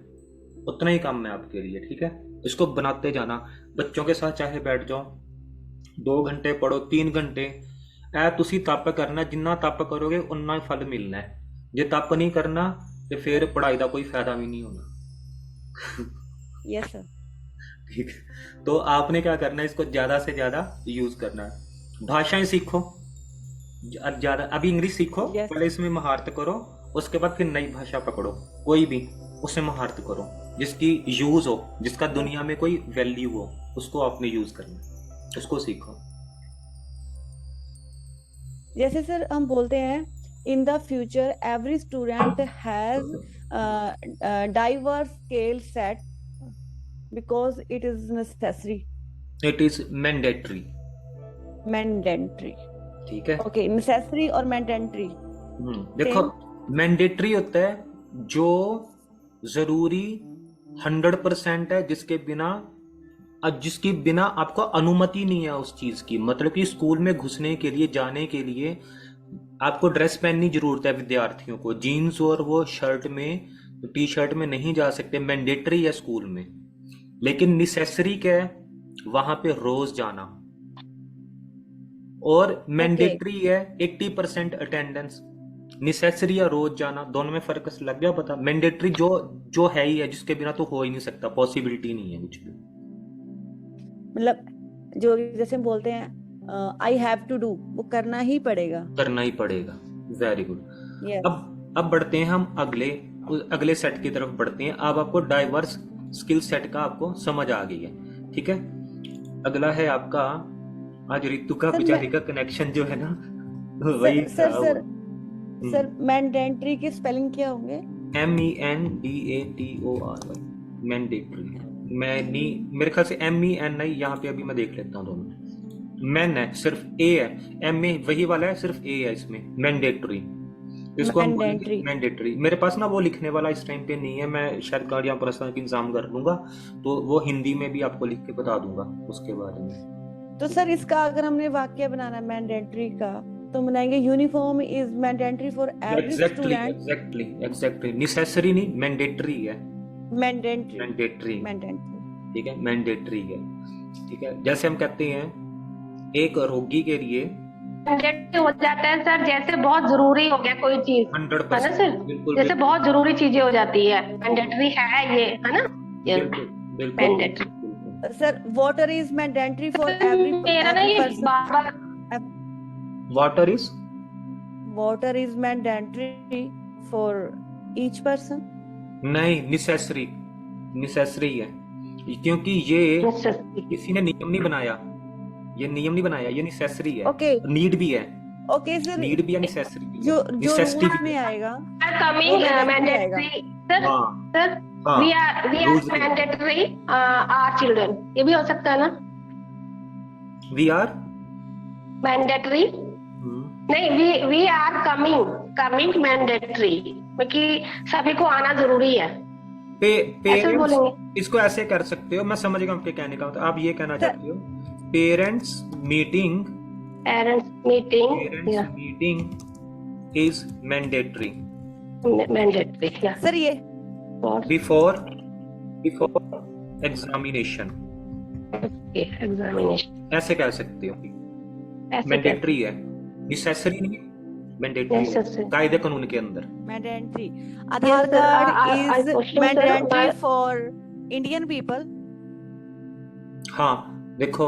उतना ही काम है आपके लिए, ठीक है। इसको बनाते जाना, बच्चों के साथ चाहे बैठ जाओ, 2 घंटे पढ़ो, 3 घंटे ऐ तुसी तप करना, जिन्ना तप करोगे उन्ना ही फल मिलना है। जे तप नहीं करना तो फिर पढ़ाई का कोई फायदा भी नहीं होना। Yes sir. ठीक है, तो आपने क्या करना है, इसको ज्यादा से ज्यादा यूज करना है। भाषाएं सीखो ज्यादा, अभी इंग्लिश सीखो, पहले इसमें महारत करो, उसके बाद फिर नई भाषा पकड़ो, कोई भी उसमें महारत करो जिसकी यूज हो, जिसका दुनिया में कोई वैल्यू हो, उसको आपने यूज करना है, उसको सीखो। जैसे सर हम बोलते हैं in the future every student has diverse skill set because it is necessary. It is mandatory. Mandatory, ठीक है। ओके, नेसेसरी और मैंडेटरी। देखो, मैंडेटरी होता है जो जरूरी 100% है, जिसके बिना आपको अनुमति नहीं है उस चीज की। मतलब कि स्कूल में घुसने के लिए, जाने के लिए आपको ड्रेस पहननी जरूरत है विद्यार्थियों को। जीन्स और वो शर्ट में, टी शर्ट में नहीं जा सकते, मैंडेटरी है स्कूल में। लेकिन नेसेसरी क्या है? वहां पे रोज जाना। और मैंडेटरी है 80% अटेंडेंस। नेसेसरी या रोज जाना, दोनों में फर्क लग गया पता? मैंडेटरी जो जो है ही है, जिसके बिना तो हो ही नहीं सकता, पॉसिबिलिटी नहीं है कुछ भी। मतलब जो जैसे हम बोलते हैं आई हैव टू डू, वो करना ही पड़ेगा। करना ही पड़ेगा। Very good. Yes. अब बढ़ते हैं हम अगले सेट की तरफ बढ़ते हैं। अब आपको डाइवर्स स्किल सेट का आपको समझ आ गई है, ठीक है। अगला है आपका, आज रितु का बेचारी का कनेक्शन जो है ना वही सर सर सर मैंडेटरी की स्पेलिंग क्या होंगे? MENDATORY, mandatory. मेरे ख्याल से MEN नहीं, यहाँ पे अभी मैं देख लेता हूँ दोनों। मैन है, सिर्फ ए है। MA वही वाला है, सिर्फ ए है इसमें, मैंडेटरी। इसको हम बोलेंगे मैंडेटरी। मेरे पास ना वो लिखने वाला इस टाइम पे नहीं है, मैं शायद कार्ड यहाँ पर इंतजाम कर लूंगा, तो वो हिंदी में भी आपको लिख के बता दूंगा उसके बारे में। तो सर इसका अगर हमने वाक्य बनाना है मैंडेटरी का, तो बनाएंगे uniform is mandatory for every student. Exactly. Necessary नहीं, मैंडेटरी है। मैंडेटरी, ठीक है, मैंडेटरी है, ठीक है। जैसे हम कहते हैं एक रोगी के लिए मैंडेटरी हो जाता है सर, जैसे बहुत जरूरी हो गया कोई चीज, 100%, है ना सर? बिल्कुल, जैसे बहुत जरूरी चीजें हो जाती है, मैंडेटरी है ये, है ना? बिल्कुल। Sir water is mandatory for every मेरा ना ये बार-बार water is mandatory for each person. नहीं, नेसेसरी है, क्योंकि ये किसी ने नियम नहीं बनाया, ये नियम नहीं बनाया, ये नेसेसरी है। ओके, नीड भी है। ओके सर, नीड भी है, नेसेसरी भी है। जो नेसेसिटी रूल में आएगा coming mandatory sir. Sir we are mandatory our children, ये भी हो सकता है ना? वी आर मैंडेटरी नहीं, वी आर कमिंग मैंडेटरी, क्योंकि सभी को आना जरूरी है। पेरेंट्स इसको ऐसे कर सकते हो, मैं समझ गया आपके कहने का मतलब। आप ये कहना चाहते हो parents meeting is mandatory sir. ये बिफोर एग्जामिनेशन, ऐसे कह सकते हो। मैंडेटरी है, नेसेसरी नहीं, मैंडेटरी कायदे कानून के अंदर। Mandatory. Aadhaar card is mandatory for Indian people. हाँ, देखो,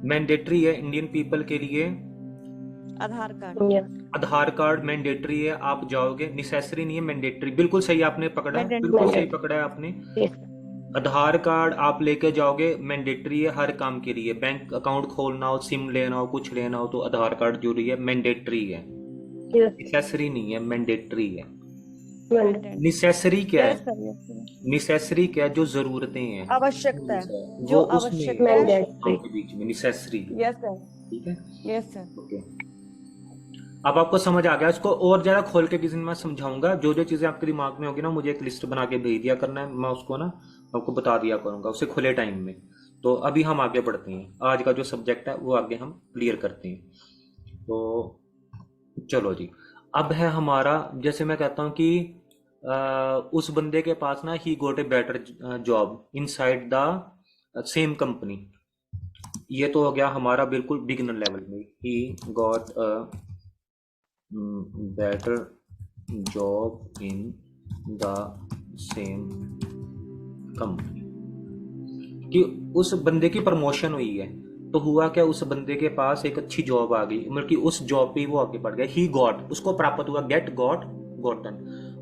मैंडेटरी है इंडियन पीपल के लिए। आधार कार्ड मैंडेटरी है, आप जाओगे। नेसेसरी नहीं है, मैंडेटरी। बिल्कुल सही आपने पकड़ा है, बिल्कुल सही पकड़ा है आपने। आधार कार्ड आप लेके जाओगे, मैंडेटरी है हर काम के लिए। बैंक अकाउंट खोलना हो, सिम लेना हो, कुछ लेना हो, तो आधार कार्ड जरूरी है, मैंडेटरी है। नेसेसरी नहीं है, मैंडेटरी है। नेसेसरी क्या है? नेसेसरी क्या है? जो जरूरतें हैं, आवश्यकता है, जो आवश्यकता है के बीच में नेसेसरी। यस सर, ठीक है, यस सर। ओके, अब आपको समझ आ गया। इसको और ज्यादा खोल के किसी दिन मैं समझाऊंगा। जो जो चीजें आपके दिमाग में होगी ना, मुझे एक लिस्ट बना के भेज दिया करना है, मैं उसको ना आपको बता दिया करूंगा उसे खुले टाइम में। तो अभी हम आगे बढ़ते हैं, आज का जो सब्जेक्ट है वो आगे हम क्लियर करते हैं। तो चलो जी, अब है हमारा, जैसे मैं कहता हूँ कि उस बंदे के पास ना he got a better job inside the same company. ये तो हो गया हमारा बिल्कुल बिगिनर लेवल में। He got a better job in the same company, कि उस बंदे की प्रमोशन हुई है। तो हुआ क्या, उस बंदे के पास एक अच्छी जॉब आ गई, मतलब कि उस जॉब पे वो आगे बढ़ गया। ही गॉट, उसको प्राप्त हुआ। गेट, गॉट, गॉटन,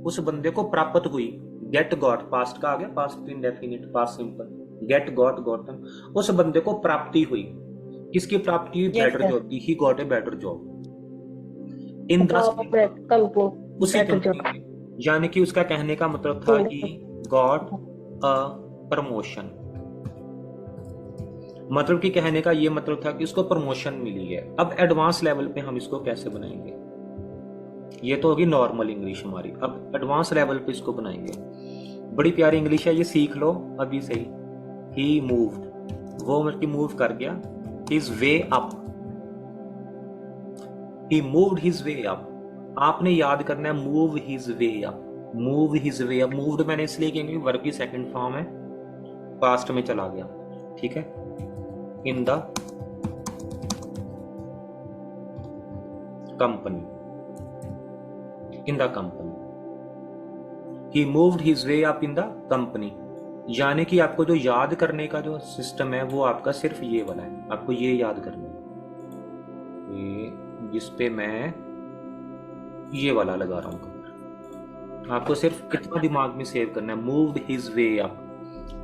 उस बंदे को प्राप्त हुई। गेट गॉट पास्ट का आ गया, past indefinite, past simple. Get, got, gotten, उस बंदे को प्राप्ति हुई। किसकी प्राप्ति हुई? Yes, better sir. जॉब की। He got a better job in the company, उसी better कंपनी job. में। यानी कि उसका कहने का मतलब था In कि the- गॉट अ प्रमोशन, मतलब कि कहने का ये मतलब था कि उसको प्रमोशन मिली है। अब एडवांस लेवल पे हम इसको कैसे बनाएंगे? ये तो होगी नॉर्मल इंग्लिश हमारी। अब एडवांस लेवल पे इसको बनाएंगे। बड़ी प्यारी इंग्लिश है, ये सीख लो अभी से ही। ही मूव्ड, वो मतलब कि मूव कर गया। हिज वे अप, ही मूव्ड हिज वे अप। आपने याद करना है move his way up, move his way up. Moved मैंने इसलिए किया क्योंकि वर्ब की सेकंड फॉर्म है, पास्ट में चला गया, ठीक है। In the company, in the company, he moved his way up in the company. यानी कि आपको जो याद करने का जो सिस्टम है वो आपका सिर्फ ये वाला है। आपको ये याद करना है, ये जिस पे मैं ये वाला लगा रहा हूं। आपको सिर्फ कितना दिमाग में सेव करना है? मूव्ड हिज वे अप,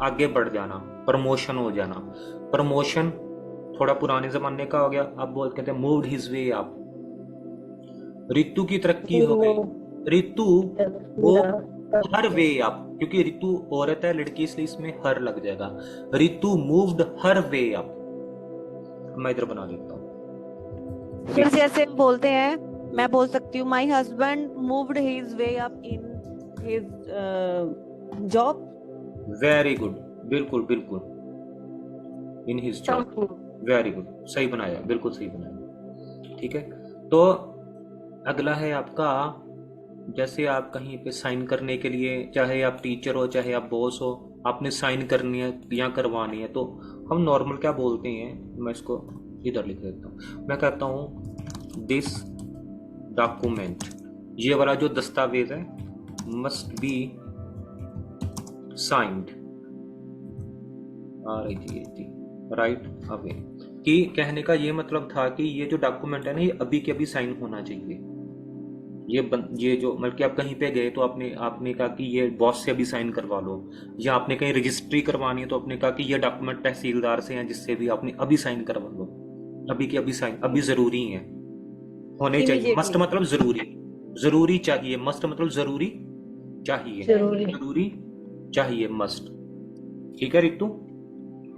आगे बढ़ जाना, प्रमोशन हो जाना। प्रमोशन थोड़ा पुराने जमाने का हो गया, अब बोलते हैं moved his way up. Ritu की तरक्की हो गई। रितु वो हर वे अप, क्योंकि रितु औरत है, लड़की, इसलिए इसमें हर लग जाएगा। रितु मूव्ड हर वे अप। मैं इधर बना देता हूँ। फिर जैसे हम बोलते हैं, मैं बोल सकती हूँ my husband moved his way up in his job. Very good, बिल्कुल बिल्कुल, in his job, very good, सही बनाया, बिल्कुल सही बनाया, ठीक है। तो अगला है आपका, जैसे आप कहीं पे साइन करने के लिए, चाहे आप टीचर हो चाहे आप बॉस हो, आपने साइन करनी है या करवानी है, तो हम नॉर्मल क्या बोलते हैं? मैं इसको इधर लिख देता हूँ। मैं कहता हूँ दिस डॉक्यूमेंट, ये वाला जो दस्तावेज है, must be signed right away. कि कहने का ये मतलब था कि ये जो डॉक्यूमेंट है ना, ये अभी के अभी साइन होना चाहिए। ये जो मतलब कि आप कहीं पे गए तो आपने कहा कि ये बॉस से अभी साइन करवा लो, या आपने कहीं रजिस्ट्री करवानी है तो आपने कहा कि ये डॉक्यूमेंट तहसीलदार से हैं, जिससे भी आपने अभी साइन करवा लो। अभी के अभी साइन, अभी जरूरी है, होने चाहिए। मस्ट मतलब जरूरी, जरूरी चाहिए। मस्ट मतलब जरूरी चाहिए, जरूरी चाहिए, मस्ट। ठीक है Ritu?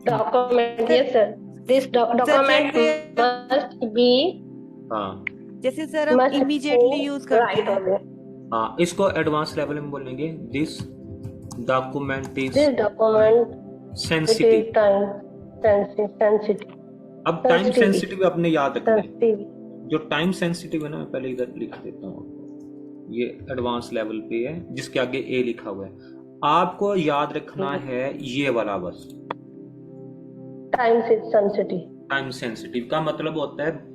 Document, yes sir, this document must be, हाँ जैसे सर हम इमीडिएटली यूज करते हैं। हाँ, इसको एडवांस लेवल में बोलेंगे दिस डॉक्यूमेंट इज सेंसिटिव। अब टाइम सेंसिटिव आपने याद रखना है। जो टाइम सेंसिटिव है ना, मैं पहले इधर लिख देता हूँ, ये एडवांस लेवल पे है, जिसके आगे ए लिखा हुआ है। आपको याद रखना है ये वाला बस। टाइम सेंसिटिव, टाइम सेंसिटिव का मतलब होता है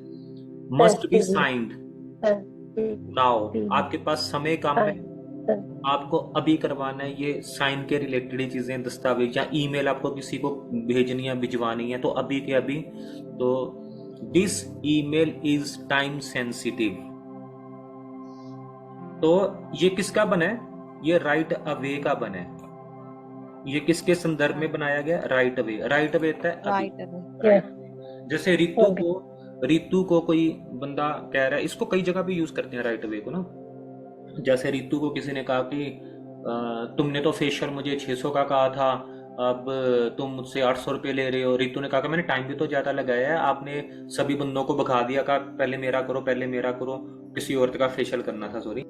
मस्ट बी साइंड नाउ। आपके पास समय कम है, आपको अभी करवाना है, ये साइन के रिलेटेड चीजें, दस्तावेज या ईमेल आपको किसी को भेजनी है, भिजवानी है, तो अभी के अभी। तो this email is time sensitive. तो ये किसका बना है? ये राइट अवे का बना है। ये किसके संदर्भ में बनाया गया? Right away. राइट अवे होता है अभी। जैसे रितु को कोई बंदा कह रहा है, इसको कई जगह पे यूज करते हैं राइट अवे को ना। जैसे रितु को किसी ने कहा कि तुमने तो फेशियल मुझे 600 का कहा था, अब तुम मुझसे 800 रुपये ले रहे हो। रितु ने कहा कि मैंने टाइम भी तो ज्यादा लगाया है, आपने सभी बंदों को भगा दिया, कहा पहले मेरा करो, पहले मेरा करो। किसी औरत का फेशियल करना था, सॉरी।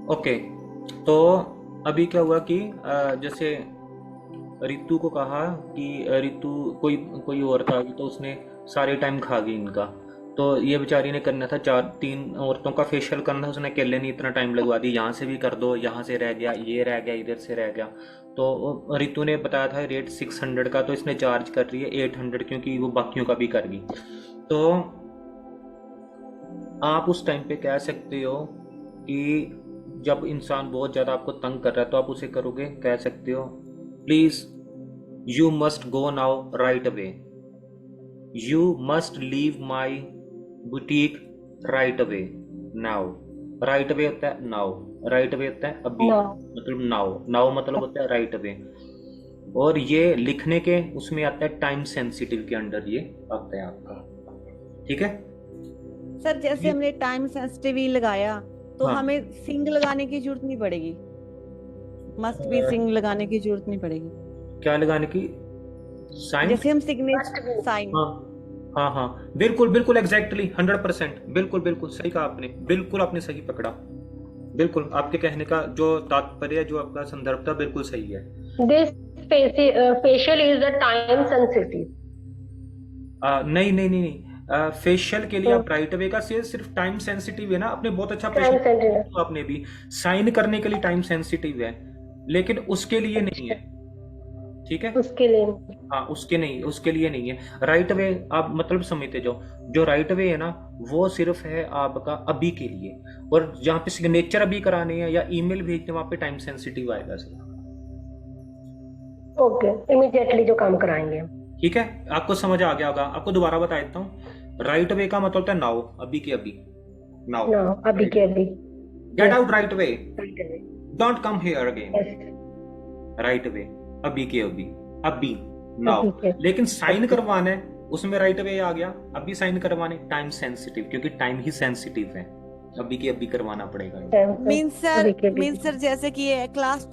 ओके, तो अभी क्या हुआ कि जैसे रितु को कहा कि रितु कोई औरत आ गई तो उसने सारे टाइम खा गई इनका। तो ये बेचारी ने करना था 3 औरतों का फेशियल करना था, उसने अकेले नहीं इतना टाइम लगवा दी। यहाँ से भी कर दो, यहाँ से रह गया, ये रह गया, इधर से रह गया। तो रितु ने बताया था रेट 600 का, तो इसने चार्ज कर रही है 800 क्योंकि वो बाकियों का भी कर गई। तो आप उस टाइम पे कह सकते हो कि जब इंसान बहुत ज़्यादा आपको तंग कर रहा है तो आप उसे करोगे, कह सकते हो please you must go now right away, you must leave my boutique right away now. Right away होता है नाउ, राइट अवे होता है अभी, Now. मतलब नाउ, नाउ मतलब होता है राइट अवे। और ये लिखने के उसमें आता है टाइम सेंसिटिव के अंडर ये आता है आपका, ठीक है। सर जैसे ये- हमने टाइम सेंसिटिव लगाया तो हाँ। हमें सिंग लगाने की जरूरत नहीं पड़ेगी, मस्ट बी सिंग लगाने की जरूरत नहीं पड़ेगी। क्या लगाने की? साइन? जैसे हम Must सिग्नेचर be. साइन, हाँ हाँ हाँ, बिल्कुल बिल्कुल एग्जैक्टली 100%, बिल्कुल बिल्कुल सही कहा आपने, बिल्कुल आपने सही पकड़ा। बिल्कुल आपके कहने का जो तात्पर्य, जो आपका संदर्भ था, बिल्कुल सही है। This facial is the time sensitive. नहीं नहीं नहीं नहीं, फेशियल के लिए आप राइट अवे का सिर्फ टाइम सेंसिटिव है ना, आपने बहुत अच्छा Time प्रश्न sensitive. तो आपने भी साइन करने के लिए टाइम सेंसिटिव है, लेकिन उसके लिए नहीं है, ठीक है। उसके लिए हाँ उसके नहीं, उसके लिए नहीं है। राइट अवे आप मतलब समझते जाओ, जो राइट अवे है ना वो सिर्फ है आपका अभी के लिए, और जहाँ पे सिग्नेचर अभी कराने हैं या ईमेल भेजने वहाँ पे टाइम सेंसिटिव आएगा सिर्फ, ओके इमीडिएटली जो काम कराएंगे। ठीक है। आपको समझ आ गया होगा, आपको दोबारा बता देता हूँ। राइट अवे का मतलब होता है नाउ, अभी के अभी, नाउ, ना अभी के अभी। Get out right away, Right away. Don't come here again, Yes. Right away, अभी के अभी, अभी, अभी नाउ। के। लेकिन साइन करवाना है उसमें राइट अवे आ गया, अभी साइन करवाने टाइम सेंसिटिव, क्योंकि टाइम ही सेंसिटिव है, अभी के अभी करवाना पड़ेगा। Time से मीन्स अभी के सर, अभी। मीन्स सर जैसे कि class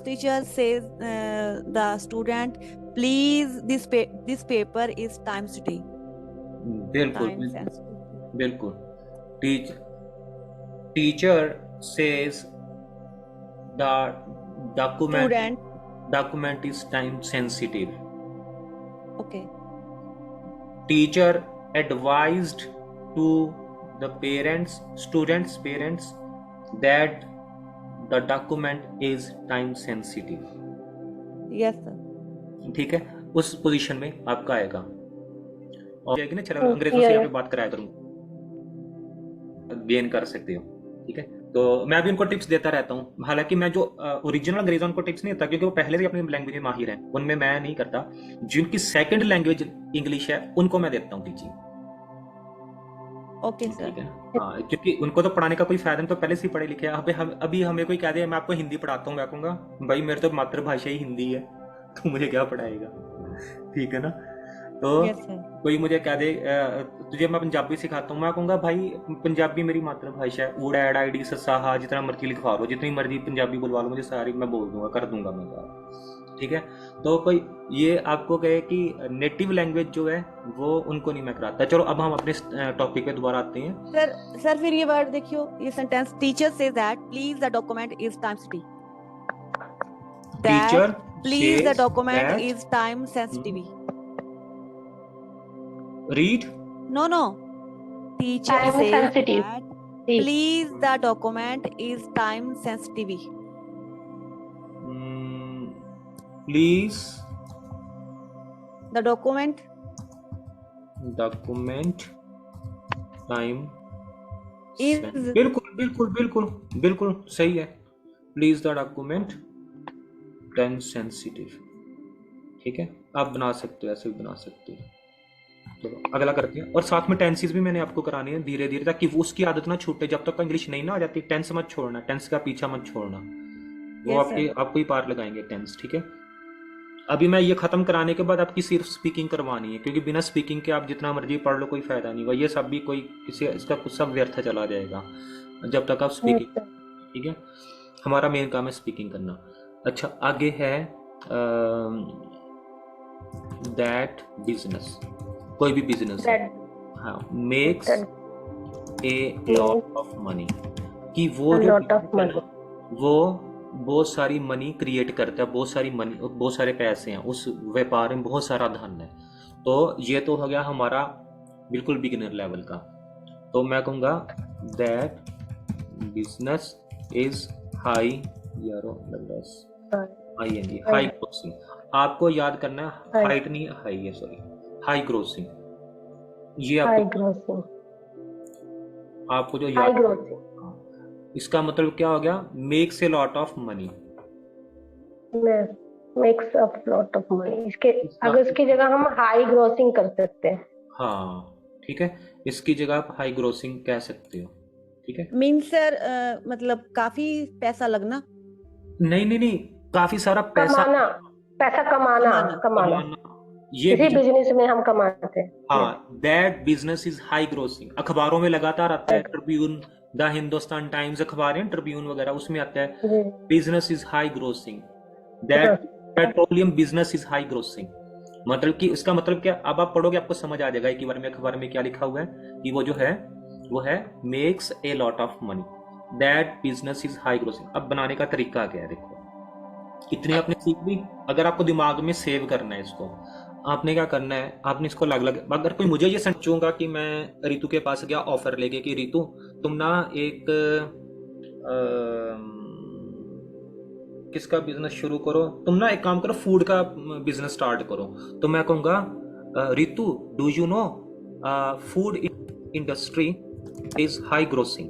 teacher says the student please this paper is time sensitive, बिल्कुल टाइम सेंसिटिव। बिल्कुल। Teacher says the student, document is time sensitive. Okay, Teacher advised to the students parents that the document is time sensitive. Yes sir, ठीक है, उस पोजीशन में आपका आएगा। और जाएगी ना, चलो अंग्रेजों से यहाँ पे बात कराया करूंगा, गेन कर सकते हो, ठीक है। तो मैं भी उनको टिप्स देता रहता हूँ, हालांकि मैं जो ओरिजिनल अंग्रेजों उनको टिप्स नहीं देता क्योंकि वो पहले से अपनी लैंग्वेज में माहिर हैं, उनमें मैं नहीं करता। जिनकी सेकंड लैंग्वेज इंग्लिश है उनको मैं देता हूँ टीचिंग, ओके ठीक सर। है। हाँ, क्योंकि उनको तो पढ़ाने का कोई फायदा नहीं, तो पहले से ही पढ़े लिखे हैं। अभी हमें कोई कह दे मैं आपको हिंदी पढ़ाता हूँ, मैं कहूँगा भाई मेरी तो मातृभाषा ही हिंदी है, तो मुझे क्या पढ़ाएगा, ठीक है ना। तो यस सर, कोई मुझे कह दे तुझे मैं पंजाबी सिखाता हूँ, मैं कहूँगा भाई पंजाबी मेरी मातृभाषा है, ऊड़ा एड़ा आईडी ससा हा जितना मर्जी लिखवा लो, जितनी मर्जी पंजाबी बुलवा लो, मुझे सारी मैं बोल दूंगा, कर दूंगा मैं बात, ठीक है। तो कोई ये आपको कहे कि नेटिव लैंग्वेज जो है वो उनको नहीं मैं कराता। चलो अब हम अपने टॉपिक पे दोबारा आते हैं। सर फिर ये वर्ड देखियो, ये sentence, teacher says that please the document is time sensitive, teacher please the document is time sensitive. Read No, no. Teacher Time says sensitive. that please the document is time sensitive. Please The document time is बिल्कुल बिल्कुल बिल्कुल बिल्कुल सही है। Please the document time sensitive, ठीक है। आप बना सकते हो, ऐसे भी बना सकते हो। चलो अगला करते हैं, और साथ में टेंसेस भी मैंने आपको करानी है धीरे धीरे, ताकि वो उसकी आदत ना छूटे। जब तक इंग्लिश नहीं ना आ जाती, टेंस मत छोड़ना, टेंस का पीछा मत छोड़ना, वो Yes, sir. आपको ही पार लगाएंगे टेंस, ठीक है। अभी मैं ये खत्म कराने के बाद आपकी सिर्फ स्पीकिंग करवानी है, क्योंकि बिना स्पीकिंग के आप जितना मर्जी पढ़ लो कोई फायदा नहीं, वह ये सब भी कोई किसी इसका कुछ सब व्यर्थ चला जाएगा जब तक आप स्पीकिंग, ठीक है। हमारा मेन काम है स्पीकिंग करना। अच्छा आगे है दैट बिजनेस, कोई भी बिजनेस हाँ makes a lot of money, कि वो जो वो बहुत सारी मनी क्रिएट करता है, बहुत सारे पैसे हैं, उस व्यापार में बहुत सारा धन है। तो ये तो हो गया हमारा बिल्कुल बिगिनर लेवल का। तो मैं कहूँगा that business is high ING, high grossing. आपको याद करना है, हाई हाइट नहीं हाई है, सॉरी, हाई ग्रोसिंग। ये हाई आपको ग्रोसिंग, आपको जो हाई याद, ग्रोसिंग हाँ, इसका मतलब क्या हो गया, makes a lot of money. Makes a lot of money. इसके इसका अगर इसकी जगह हम हाई ग्रोसिंग कर सकते हैं। हाँ ठीक है, इसकी जगह आप हाई ग्रोसिंग कह सकते हो। ठीक है, मीन्स सर मतलब काफी पैसा लगना, नहीं नहीं नहीं, काफी सारा पैसा कमाना, पैसा कमाना, कमाना। कमाना। कमाना, ये किसी बिजनेस में हम कमाते हैं। हाँ, that business is high grossing. अखबारों में लगातार आता है, Yes. Tribune, the Hindustan Times अखबार है, ट्रिब्यून वगैरह, उसमें आता है जी। Business is high grossing, that petroleum business is high grossing. मतलब कि उसका मतलब क्या, अब आप पढ़ोगे आपको समझ आ जाएगा एक बार में अखबार में क्या लिखा हुआ है, कि वो जो है वो है makes a lot of money, that business is high grossing. अब बनाने का तरीका क्या है, देखो, इतनी आपने सीख ली। अगर आपको दिमाग में सेव करना है इसको, आपने क्या करना है, आपने इसको अलग अलग, अगर कोई मुझे ये समझूंगा कि मैं रितु के पास गया ऑफर लेके कि रितु तुम ना एक किसका बिजनेस शुरू करो, तुम ना एक काम करो, फूड का बिजनेस स्टार्ट करो, तो मैं कहूंगा Ritu, do you know food industry is high grossing.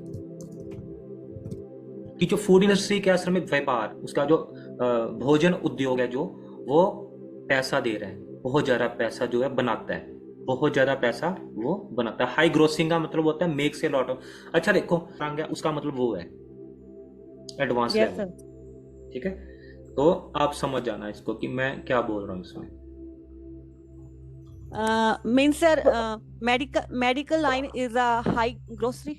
कि जो फूड इंडस्ट्री के असर में व्यापार, उसका जो भोजन उद्योग है, जो वो पैसा दे रहा है, बहुत ज्यादा पैसा जो है बनाता है, बहुत ज्यादा पैसा वो बनाता है। हाई ग्रोसिंग का मतलब होता है मेक्स ए लॉट ऑफ। अच्छा देखो, उसका मतलब वो है एडवांस यस लेवल। सर। ठीक है, तो आप समझ जाना इसको कि मैं क्या बोल रहा हूँ इसमें। Means sir medical line is a high grocery.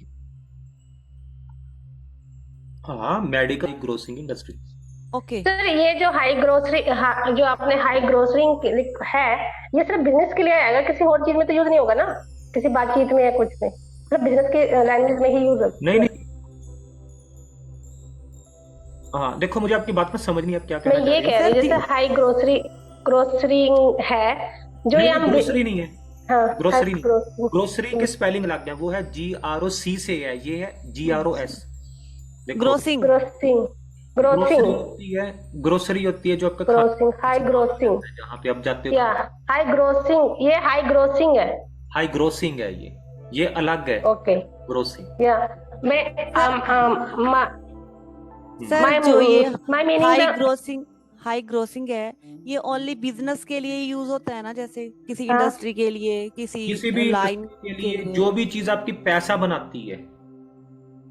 हाँ, medical grossing industry. Okay. Sir ये जो हाई ग्रोसरी, जो आपने हाई ग्रोसरी है, ये सिर्फ बिजनेस के लिए आएगा, किसी और चीज में तो यूज नहीं होगा ना, किसी बातचीत में या कुछ में, मतलब बिजनेस के लैंग्वेज में ही यूज नहीं होगा। नहीं, हाँ देखो, मुझे आपकी बात में समझ नहीं, आप क्या मैं कहना चाह ये रही हो। कह रही सर हूँ, जैसे हाई ग्रोसरी ग्रोसरी है जो नहीं ये नहीं, हम ग्रोसरी नहीं है, हाँ, हाई ग्रोसरी नहीं, ग्रोसरी। ग्रोसरी के स्पेलिंग लग गया, वो है GROC से है, ये है GROS। देखो, ग्रोसिंग। ग्रोसिंग, ग्रोसरी ग्रोसिंग, होती है, ग्रोसरी होती है जो आपका ग्रोसिंग, हाई खाना ग्रोसिंग, है, जहाँ पे आप जाते हो या खाना। हाई ग्रोसिंग, ये हाई ग्रोसिंग है। हाई ग्रोसिंग है ये अलग है ओके, ग्रोसिंग। या मैं सर सर माय जो ये my meaning high the grossing high grossing है, ये ओनली बिजनेस के लिए यूज होता है ना, जैसे किसी हाँ, इंडस्ट्री के लिए, किसी किसी भी लाइन इंडस्ट्री के के लिए लिए। जो भी चीज आपकी पैसा बनाती है,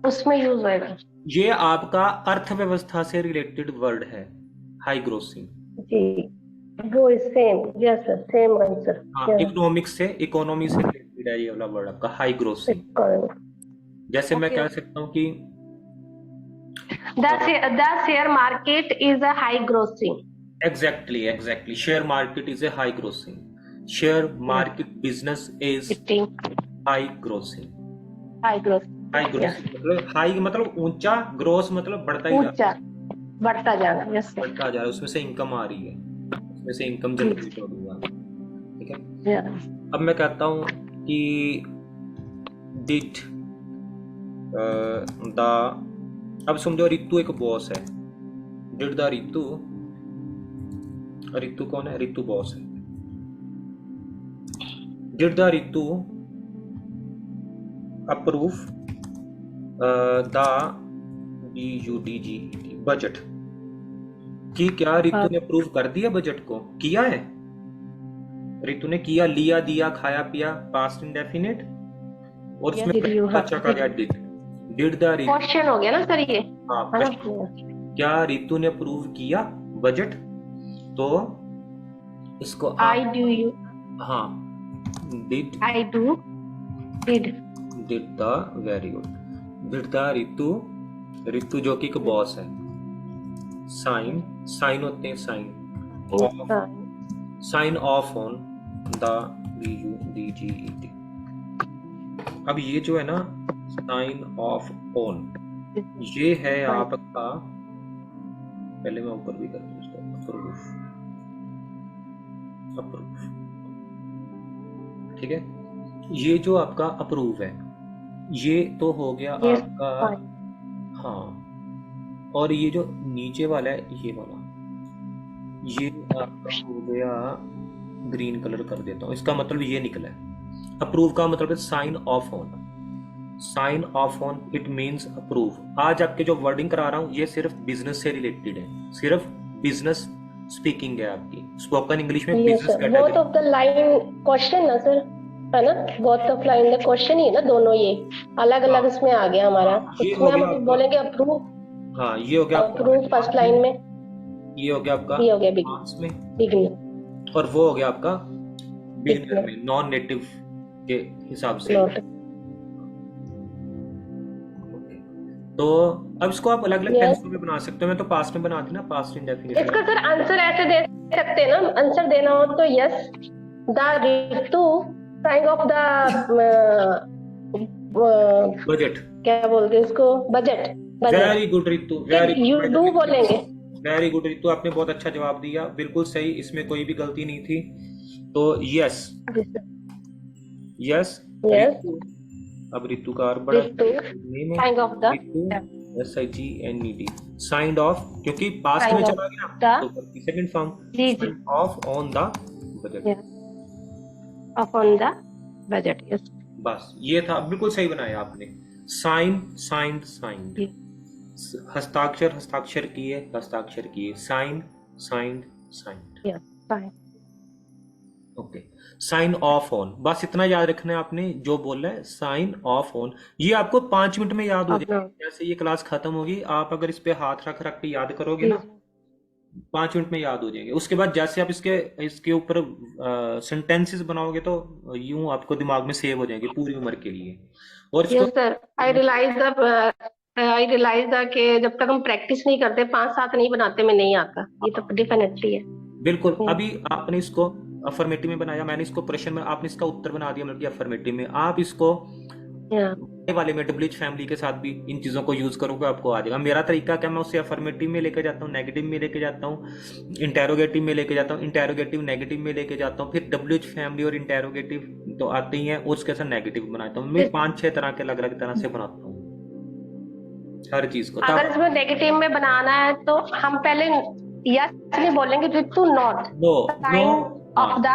उसमें यूज होएगा। ये आपका अर्थव्यवस्था से रिलेटेड वर्ड है, हाई ग्रोसिंग। जी, वो same, yes sir, same answer. हाँ, इकोनॉमिक्स से, इकोनॉमी से रिलेटेड है ये वाला वर्ड आपका, हाई ग्रोसिंग। जैसे मैं ओके कह सकता हूँ कि the share market is a high grossing. Exactly share market is a high grossing, share market business is high grossing. High gross, high grossing मतलब हाई मतलब ऊंचा, ग्रोस मतलब बढ़ता ही जा रहा ऊंचा, बढ़ता जाना, यस है, सर। बढ़ता जा रहा है, उसमें से इनकम आ रही है, उसमें से इनकम जनरेट हो रही है। ठीक है, अब मैं कहता हूँ कि डिड द, अब समझो रितु एक बॉस है, डिड द रितु, रितु कौन है, रितु बॉस है, did the Ritu approve the BUDGET budget, कि क्या रितु ने अप्रूव कर दिया बजट को, किया है, रितु ने किया, लिया, दिया, खाया, पिया, पास्ट इंडेफिनिट, और Yes, उसमें did you बच्चा have- का गया did, did the Ritu, question हो गया ना सर ये, हाँ है ना? क्या रितु ने अप्रूव किया बजट, तो इसको आई डू यू, हाँ, did, I do, did, did the, very good, did the Ritu, Ritu जो कि एक बॉस है, साइन, साइन होते हैं sign, sign off on the BUDGET। अब ये जो है ना, साइन ऑफ ऑन, ये है आपका, पहले मैं ऊपर भी कर दूं इसको, अप्रूव, अप्रूव, ठीक है, ये जो आपका अप्रूव है, ये तो हो गया Yes, आपका, fine. हाँ, और ये जो नीचे वाला है, ये वाला, ये आपका हो गया, ग्रीन कलर कर देता हूँ, इसका मतलब ये निकला है। अप्रूव का मतलब है sign off on, sign off on it means approve. आज आपके जो वर्डिंग करा रहा हूँ ये सिर्फ बिजनेस से रिलेटेड है, सिर्फ बिजनेस स्पीकिंग है आपकी, स्पोकन इंग्लिश में yes business sir, both category. Off the line question ना सर, है ना, both of line the question ही है ना, दोनों ये अलग अलग इसमें आ गया हमारा। ये इसमें हो गया हम आपका, बोलेंगे अप्रूव, हाँ ये हो गया आपका अप्रूव फर्स्ट लाइन में, ये हो गया आपका ये हो गया एडवांस में, बिगिनर, और वो हो गया आपका बिगिनर में, नॉन नेटिव के हिसाब से। नॉट। तो अब इसको आप अलग अलग Yes. टेंस में बना सकते हो। मैं तो पास्ट में बना दी ना, पास्ट इंडेफिनिट। इसका सर आंसर ऐसे दे सकते हैं ना, आंसर देना हो तो yes, the Ritu saying off the budget, क्या बोलते हैं इसको, budget, very good Ritu, very you do बोलेंगे। वेरी गुड रितु, आपने बहुत अच्छा जवाब दिया, बिल्कुल सही, इसमें कोई भी गलती नहीं थी। तो यस यस यस, अब रितु का और बड़ा Ritu saying off the, SIGNED, signed off, क्योंकि पास्ट Signed में off चला गया तो सेकंड फॉर्म, जी signed off on the budget, off on the budget. Yes, बस ये था, बिल्कुल सही बनाया आपने। साइन, साइंड, साइंड, हस्ताक्षर, हस्ताक्षर किए, हस्ताक्षर किए, sign, signed, signed, yes, fine. Okay. Sign off on, बस इतना याद रखना है आपने जो बोल रहा है, साइन ऑफ ऑन। ये आपको 5 मिनट में याद हो जाएगा। जैसे ये क्लास खत्म होगी, आप अगर इस पे हाथ रख रख के याद करोगे ना, 5 मिनट में याद हो जाएंगे। उसके बाद जैसे आप इसके ऊपर सेंटेंसेस बनाओगे तो यूं आपको दिमाग में सेव हो जाएंगे पूरी उम्र के लिए। और इसको yes sir, I realise the कि जब तक हम प्रैक्टिस नहीं करते, 5-7 नहीं बनाते, में नहीं आता, ये तो डेफिनेटली है। बिल्कुल। अभी आपने इसको अफर्मेटिव में बनाया, मैंने इसको प्रश्न में, आपने इसका उत्तर बना दिया, मतलब कि अफर्मेटिव में। आप इसको वाले में डब्ल्यूएच फैमिली के साथ भी इन चीजों को यूज करोगे, आपको आ जाएगा। मेरा तरीका क्या, मैं उसे अफर्मेटिव में लेके जाता हूँ, नेगेटिव में लेके जाता हूँ, इंटेरोगेटिव में लेके जाता हूँ, इंटेरोगेटिव नेगेटिव में लेके जाता हूँ, फिर डब्ल्यूएच फैमिली और इंटेरोगेटिव तो आते ही हैं, उसके साथ नेगेटिव बनाता हूँ। मैं 5-6 तरह के अलग अलग तरह से बनाता हूँ हर चीज को। अगर इसमें नेगेटिव में बनाना है तो हम पहले यस नहीं बोलेंगे, Ritu not sign off the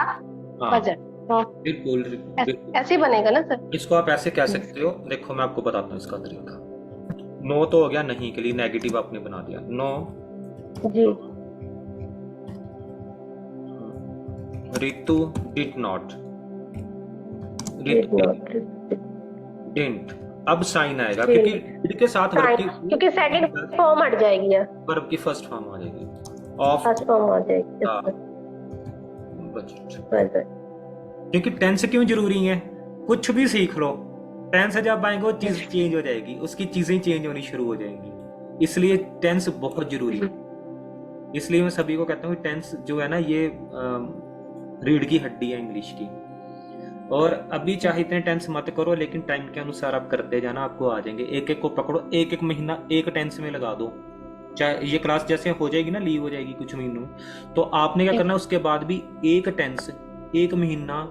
budget, बिल्कुल बिल्कुल ऐसे ही बनेगा ना सर। इसको आप ऐसे कह सकते हो। देखो मैं आपको बताता हूँ इसका तरीका। नो तो हो गया नहीं के लिए, नेगेटिव आपने बना दिया, नो जी। Ritu did not, Ritu didn't. अब साइन आएगा क्योंकि डिड के साथ वर्ब की, क्योंकि सेकंड फॉर्म हट जाएगी, वर्ब की फर्स्ट फॉर्म आ जाएगी, ऑफ फर्स्ट फॉर्म आ जाएगी बजट। क्योंकि टेंस क्यों जरूरी है, कुछ भी सीख लो, टेंस जब आएंगे वो चीज चेंज हो जाएगी, उसकी चीजें चेंज होनी शुरू हो जाएंगी, इसलिए टेंस बहुत जरूरी है। इसलिए मैं सभी को कहता हूँ टेंस जो है ना, ये रीढ़ की हड्डी है इंग्लिश की। और अभी चाहे इतने टेंस मत करो, लेकिन टाइम के अनुसार आप करते जाना, आपको आ जाएंगे। एक एक को पकड़ो, एक एक महीना एक टेंस में लगा दो। चाहे ये क्लास जैसे हो जाएगी ना, लीव हो जाएगी कुछ महीनों, तो आपने क्या करना, उसके बाद भी एक टेंस एक महीना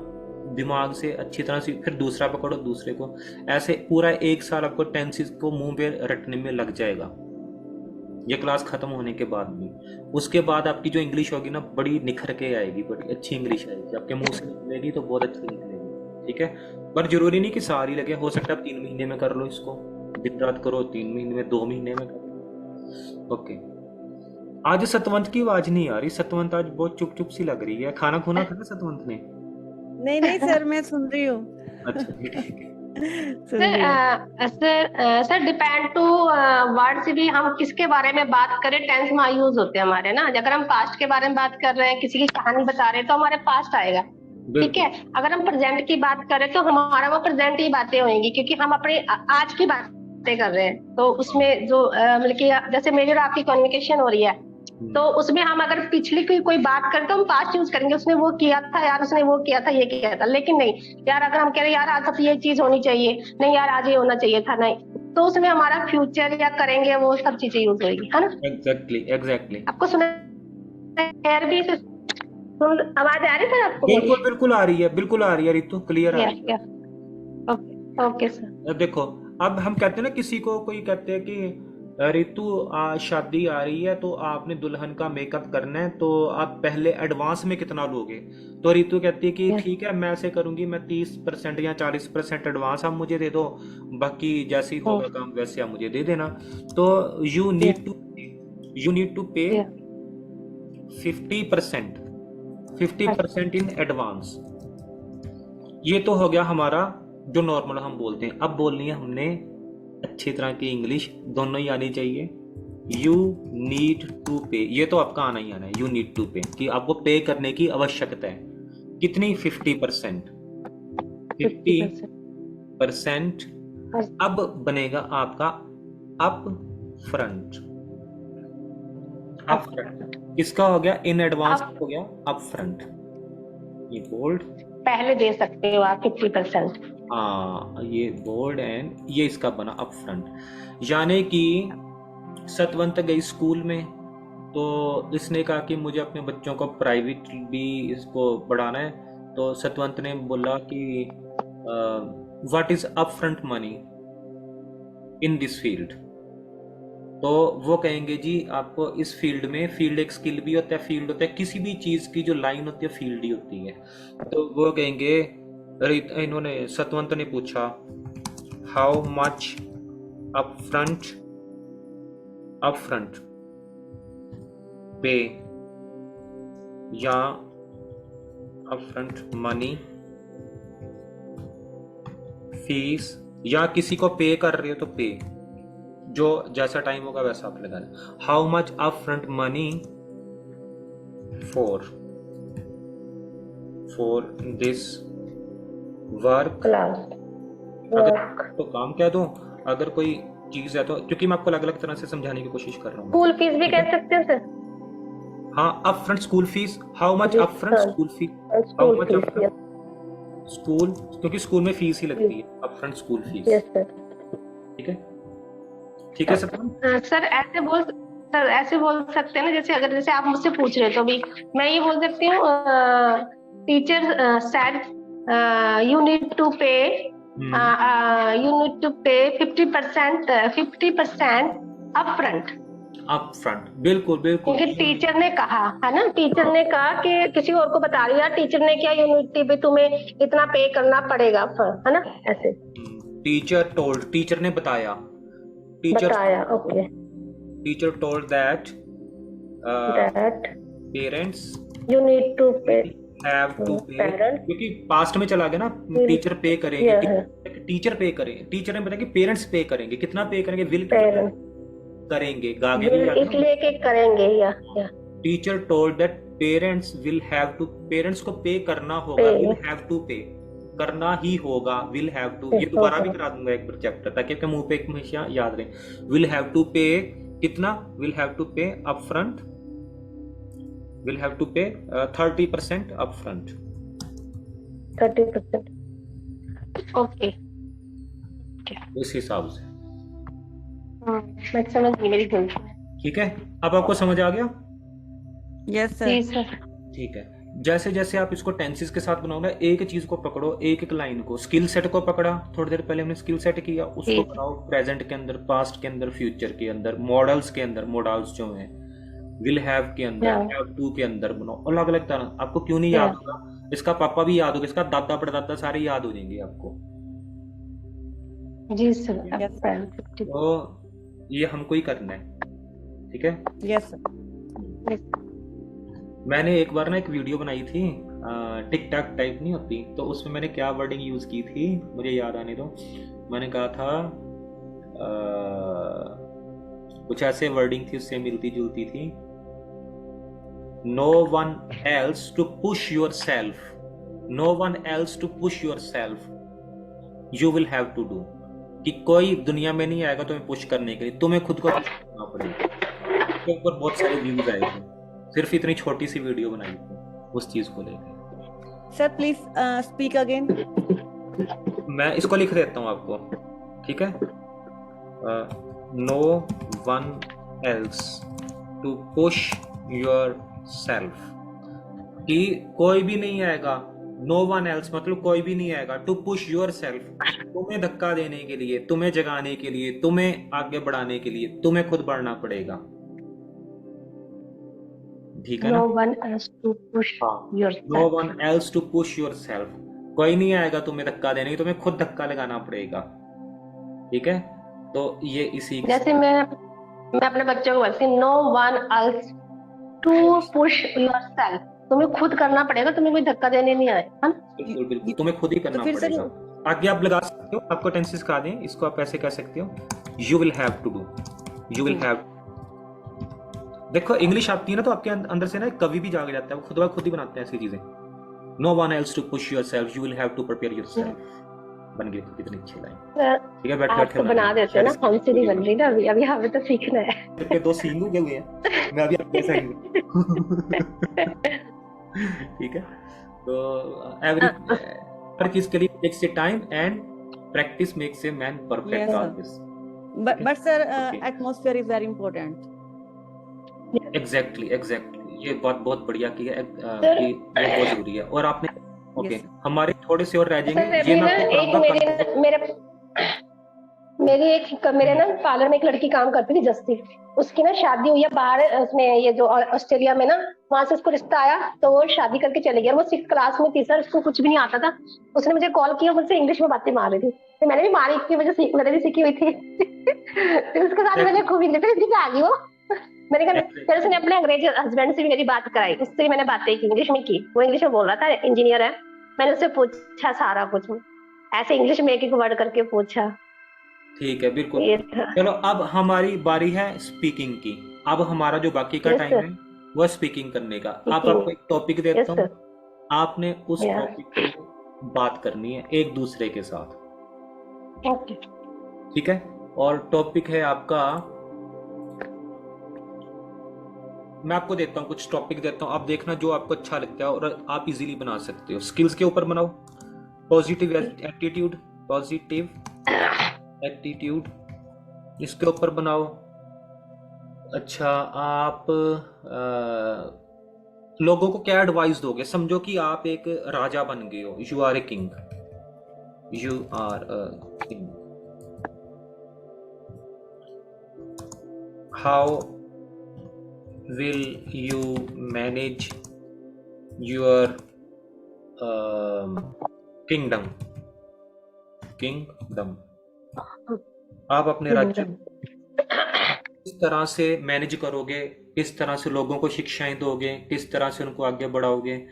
दिमाग से अच्छी तरह से, फिर दूसरा पकड़ो, दूसरे को, ऐसे पूरा 1 साल आपको टेंसेस को मुंह पे रटने में लग जाएगा, ये क्लास खत्म होने के बाद भी। उसके बाद आपकी जो इंग्लिश होगी ना, बड़ी निखर के आएगी, बड़ी अच्छी इंग्लिश आएगी, आपके मुंह से निकलेगी तो बहुत अच्छी निकलेगी, ठीक है। पर जरूरी नहीं कि सारी लगे, हो सकता है आप 3 महीने में कर लो इसको, दिन रात करो, 3 महीने में, 2 महीने में करो। ओके। आज सतवंत की आवाज नहीं आ रही, सतवंत आज बहुत चुप चुप सी लग रही है। खाना खुना खाया सतवंत ने? नहीं सर, मैं सुन रही हूँ। अच्छा ठीक है। सर डिपेंड टू वर्ड से भी हम किसके बारे में बात करें, टेंस में यूज होते हैं हमारे ना। अगर हम पास्ट के बारे में बात कर रहे हैं, किसी की कहानी बता रहे हैं, तो हमारे पास्ट आएगा, ठीक है। अगर हम प्रेजेंट की बात करें तो हमारा वो प्रेजेंट ही बातें होंगी, क्योंकि हम अपने आज की बातें कर रहे हैं। तो उसमें जो मतलब कि जैसे मेरी और आपकी कम्युनिकेशन हो रही है, तो उसमें हम अगर पिछली की कोई बात करें तो हम पास्ट यूज करेंगे, उसने वो किया था यार, उसने वो किया था, ये किया था। लेकिन नहीं यार, अगर हम कह रहे हैं यार आज ये चीज होनी चाहिए, नहीं यार आज ये होना चाहिए था, नहीं, तो उसमें हमारा फ्यूचर या करेंगे वो सब चीजें यूज होगी, है ना। एग्जैक्टली आपको सुना भी आवाज आ रही है आपको? बिल्कुल आ रही है, बिल्कुल आ रही है रितु, क्लियर आ रही है। Okay sir. अब देखो, अब हम कहते हैं ना, किसी को कोई कहते हैं कि रितु, शादी आ रही है तो आपने दुल्हन का मेकअप करना है, तो आप पहले एडवांस में कितना लोगे? तो रितु कहती है कि ठीक है, मैं ऐसे करूंगी, मैं 30% या 40% एडवांस आप मुझे दे दो, बाकी जैसे ही होगा काम वैसे आप मुझे दे देना। तो you need to pay 50%, 50% in advance. ये तो हो गया हमारा जो नॉर्मल हम बोलते हैं। अब बोलनी है हमने अच्छी तरह की इंग्लिश, दोनों ही आनी चाहिए। यू नीड टू पे, ये तो आपका आना ही आना है। यू नीड टू पे कि आपको पे करने की आवश्यकता है। कितनी? 50%। 50% अब बनेगा आपका अप फ्रंट। अप फ्रंट किसका हो गया? इन एडवांस हो गया अप फ्रंट। ये बोल्ड, पहले दे सकते हो आप 50%। हाँ ये बोल्ड एंड ये इसका बना अप फ्रंट। यानी कि सतवंत गई स्कूल में, तो इसने कहा कि मुझे अपने बच्चों को प्राइवेट भी इसको पढ़ाना है। तो सतवंत ने बोला कि what is up front money in this field. तो वो कहेंगे जी आपको इस फील्ड में, फील्ड एक स्किल भी होता है, फील्ड होता है, किसी भी चीज की जो लाइन होती है फील्ड ही होती है। तो वो कहेंगे, इन्होंने सतवंत ने पूछा हाउ मच अप फ्रंट पे या अप फ्रंट मनी फीस, या किसी को पे कर रहे हो तो पे, जो जैसा टाइम होगा वैसा आप लगाना। How much up front money for this work. अगर तो काम कह दो, अगर कोई चीज है तो, क्योंकि मैं आपको अलग अलग तरह से समझाने की कोशिश कर रहा हूँ। स्कूल फीस भी कह सकते हैं सर। हाँ, up front school fees. How much up front school fees, how much up front school, क्योंकि स्कूल में फीस ही लगती है, अप फ्रंट स्कूल फीस। ठीक है, ठीक है सर। सर ऐसे बोल सकते हैं ना, जैसे आप मुझसे पूछ रहे हो, तो अभी मैं ये बोल सकती हूँ, teacher said you need to pay 50% up front. बिल्कुल बिल्कुल, क्योंकि टीचर ने कहा है ना, टीचर ने कहा कि किसी और को बता रही है, टीचर ने क्या यूनिटी पे तुम्हें इतना पे करना पड़ेगा, है ना, ऐसे। टीचर टोल्ड, टीचर ने बताया, okay. Teacher told that parents you need to pay have to pay, क्योंकि पास्ट में चला गया ना, टीचर पे करेंगे, टीचर पे करेंगे, टीचर ने बताया कि पेरेंट्स पे करेंगे। कितना पे करेंगे? विल करेंगे, इसलिए कि करेंगे या teacher told that parents will have to, parents को पे करना होगा, विल हैव टू पे, करना ही होगा, विल हैव टू। ये दोबारा भी करा दूंगा एक बार चैप्टर, ताकि आपके मुंह पे एक हमेशा याद रहे। विल हैव टू पे कितना? Will have to pay up front, will have to pay 30% up front. 30%। Okay, इस हिसाब से। मैं समझ गई, मेरी भूल। ठीक है, अब आपको समझ आ गया? Yes sir. ठीक है, जैसे जैसे आप इसको टेंसेस के साथ बनाओगे, एक चीज को पकड़ो, एक एक लाइन को, स्किल सेट को पकड़ा, थोड़ी देर पहले हमने स्किल सेट किया, उसको बनाओ प्रेजेंट के अंदर, पास्ट के अंदर, फ्यूचर के अंदर, मॉडल्स के अंदर, मॉडल्स जो हैं, विल हैव के अंदर, हैव टू के अंदर बनाओ, अलग अलग तरह। आपको क्यों नहीं याद होगा? इसका पापा भी याद होगा, इसका दादा परदादा सारे याद हो जाएंगे आपको। जी सर। तो ये हमको ही करना है, ठीक है? Yes sir. मैंने एक बार ना एक वीडियो बनाई थी, टिक टैक टाइप नहीं होती, तो उसमें मैंने क्या वर्डिंग यूज की थी, मुझे याद आने दो। मैंने कहा था कुछ ऐसे वर्डिंग थी, उससे मिलती जुलती थी। No one else to push yourself, no one else to push yourself, you will have to do. कि कोई दुनिया में नहीं आएगा तुम्हें पुश करने के लिए, तुम्हें खुद को पुश करना पड़ेगा। उसके ऊपर बहुत सारे व्यूज आए थे, सिर्फ इतनी छोटी सी वीडियो बनाई थी उस चीज को लेकर। Sir please speak again. मैं इसको लिख देता हूँ आपको, ठीक है? No one else to push yourself, कि कोई भी नहीं आएगा नो वन एल्स मतलब कोई भी नहीं आएगा। टू पुश योर सेल्फ, तुम्हें धक्का देने के लिए, तुम्हें जगाने के लिए, तुम्हें आगे बढ़ाने के लिए तुम्हें खुद बढ़ना पड़ेगा। ठीक है ना? No one else to push हाँ, yourself. No one else to push yourself, कोई नहीं आएगा तुम्हें धक्का देने की, तुम्हें खुद धक्का लगाना पड़ेगा। ठीक है, तो ये इसी जैसे मैं अपने बच्चों को बोलती हूँ, no one else to push yourself, तुम्हें खुद करना पड़ेगा, तुम्हें कोई धक्का देने नहीं आए, है ना? बिल्कुल बिल्कुल, तुम्हें खुद ही करना फिर से पड़ेगा। आगे आप लगा सकते हो, आपको टेंसेस सिखा दें, इसको आप ऐसे कह सकते हो, you will have to do, you will have. देखो इंग्लिश आती है ना, तो आपके अंदर से ना एक कवि भी जाग जाता है, वो खुद ही बनाते हैं ऐसी चीजें। No one else to push yourself, you will have to prepare yourself. बन गई तो कितनी अच्छी लाइन। ठीक है, बैठ आप बैठे तो बना देते हो ना, हमसे नहीं बन रही ना अभी, अभी हमें तो सीखना है। करके दो सींग उगे हुए हैं, मैं अभी आपके साइड ठीक है, तो एवरी हर चीज के लिए takes time and practice makes a man perfect. Yes, all sir. This but sir, Okay. atmosphere is very important. Exactly ये बात बहुत बढ़िया की है कि ये बहुत जरूरी है। और आपने ओके, Yes, sir. हमारे थोड़े से और रह सर जाएंगे, अभी ये ना मैं आपको एक कराऊंगा मेरे ना पार्लर में एक लड़की काम करती थी, जस्ती, उसकी ना शादी हुई है बाहर, उसमें ये जो ऑस्ट्रेलिया में ना, वहां से उसको रिश्ता आया, तो वो शादी करके चले गया। वो 6th क्लास में थी सर, उसको कुछ भी नहीं आता था। उसने मुझे कॉल किया, मुझसे इंग्लिश में बातें मार रही थी, तो मैंने भी मारी, की वजह मैंने भी सीखी हुई थी तो उसके साथ मैंने खूब इंग्लिश आ गई वो। मैंने कहा, फिर उसने अपने अंग्रेजी हस्बैंड से भी मेरी बात कराई, उससे भी मैंने बातें की, इंग्लिश में की। वो इंग्लिश में बोल रहा था, इंजीनियर है। मैंने उससे पूछा सारा कुछ, ऐसे इंग्लिश में एक एक वर्ड करके पूछा। ठीक है, बिल्कुल। ये था। चलो अब हमारी बारी है स्पीकिंग की। अब हमारा जो बाकी का Yes, टाइम sir. है वो स्पीकिंग करने का। अब Speaking. आपको एक टॉपिक Yes, देता हूँ, sir. आपने उस Yeah. टॉपिक पे बात करनी है एक दूसरे के साथ। Okay. ठीक है, और टॉपिक है आपका, मैं आपको देता हूँ कुछ टॉपिक देता हूँ, आप देखना जो आपको अच्छा लगता है और आप इजीली बना सकते हो। स्किल्स के ऊपर बनाओ, पॉजिटिव एटीट्यूड, पॉजिटिव एटीट्यूड इसके ऊपर बनाओ। अच्छा, आप लोगों को क्या एडवाइस दोगे? समझो कि आप एक राजा बन गए हो, you are a king, you are a king. How will you manage your kingdom? आप अपने राज्य किस तरह से मैनेज करोगे, किस तरह से लोगों को शिक्षाएं दोगे, किस तरह से उनको आगे बढ़ाओगे?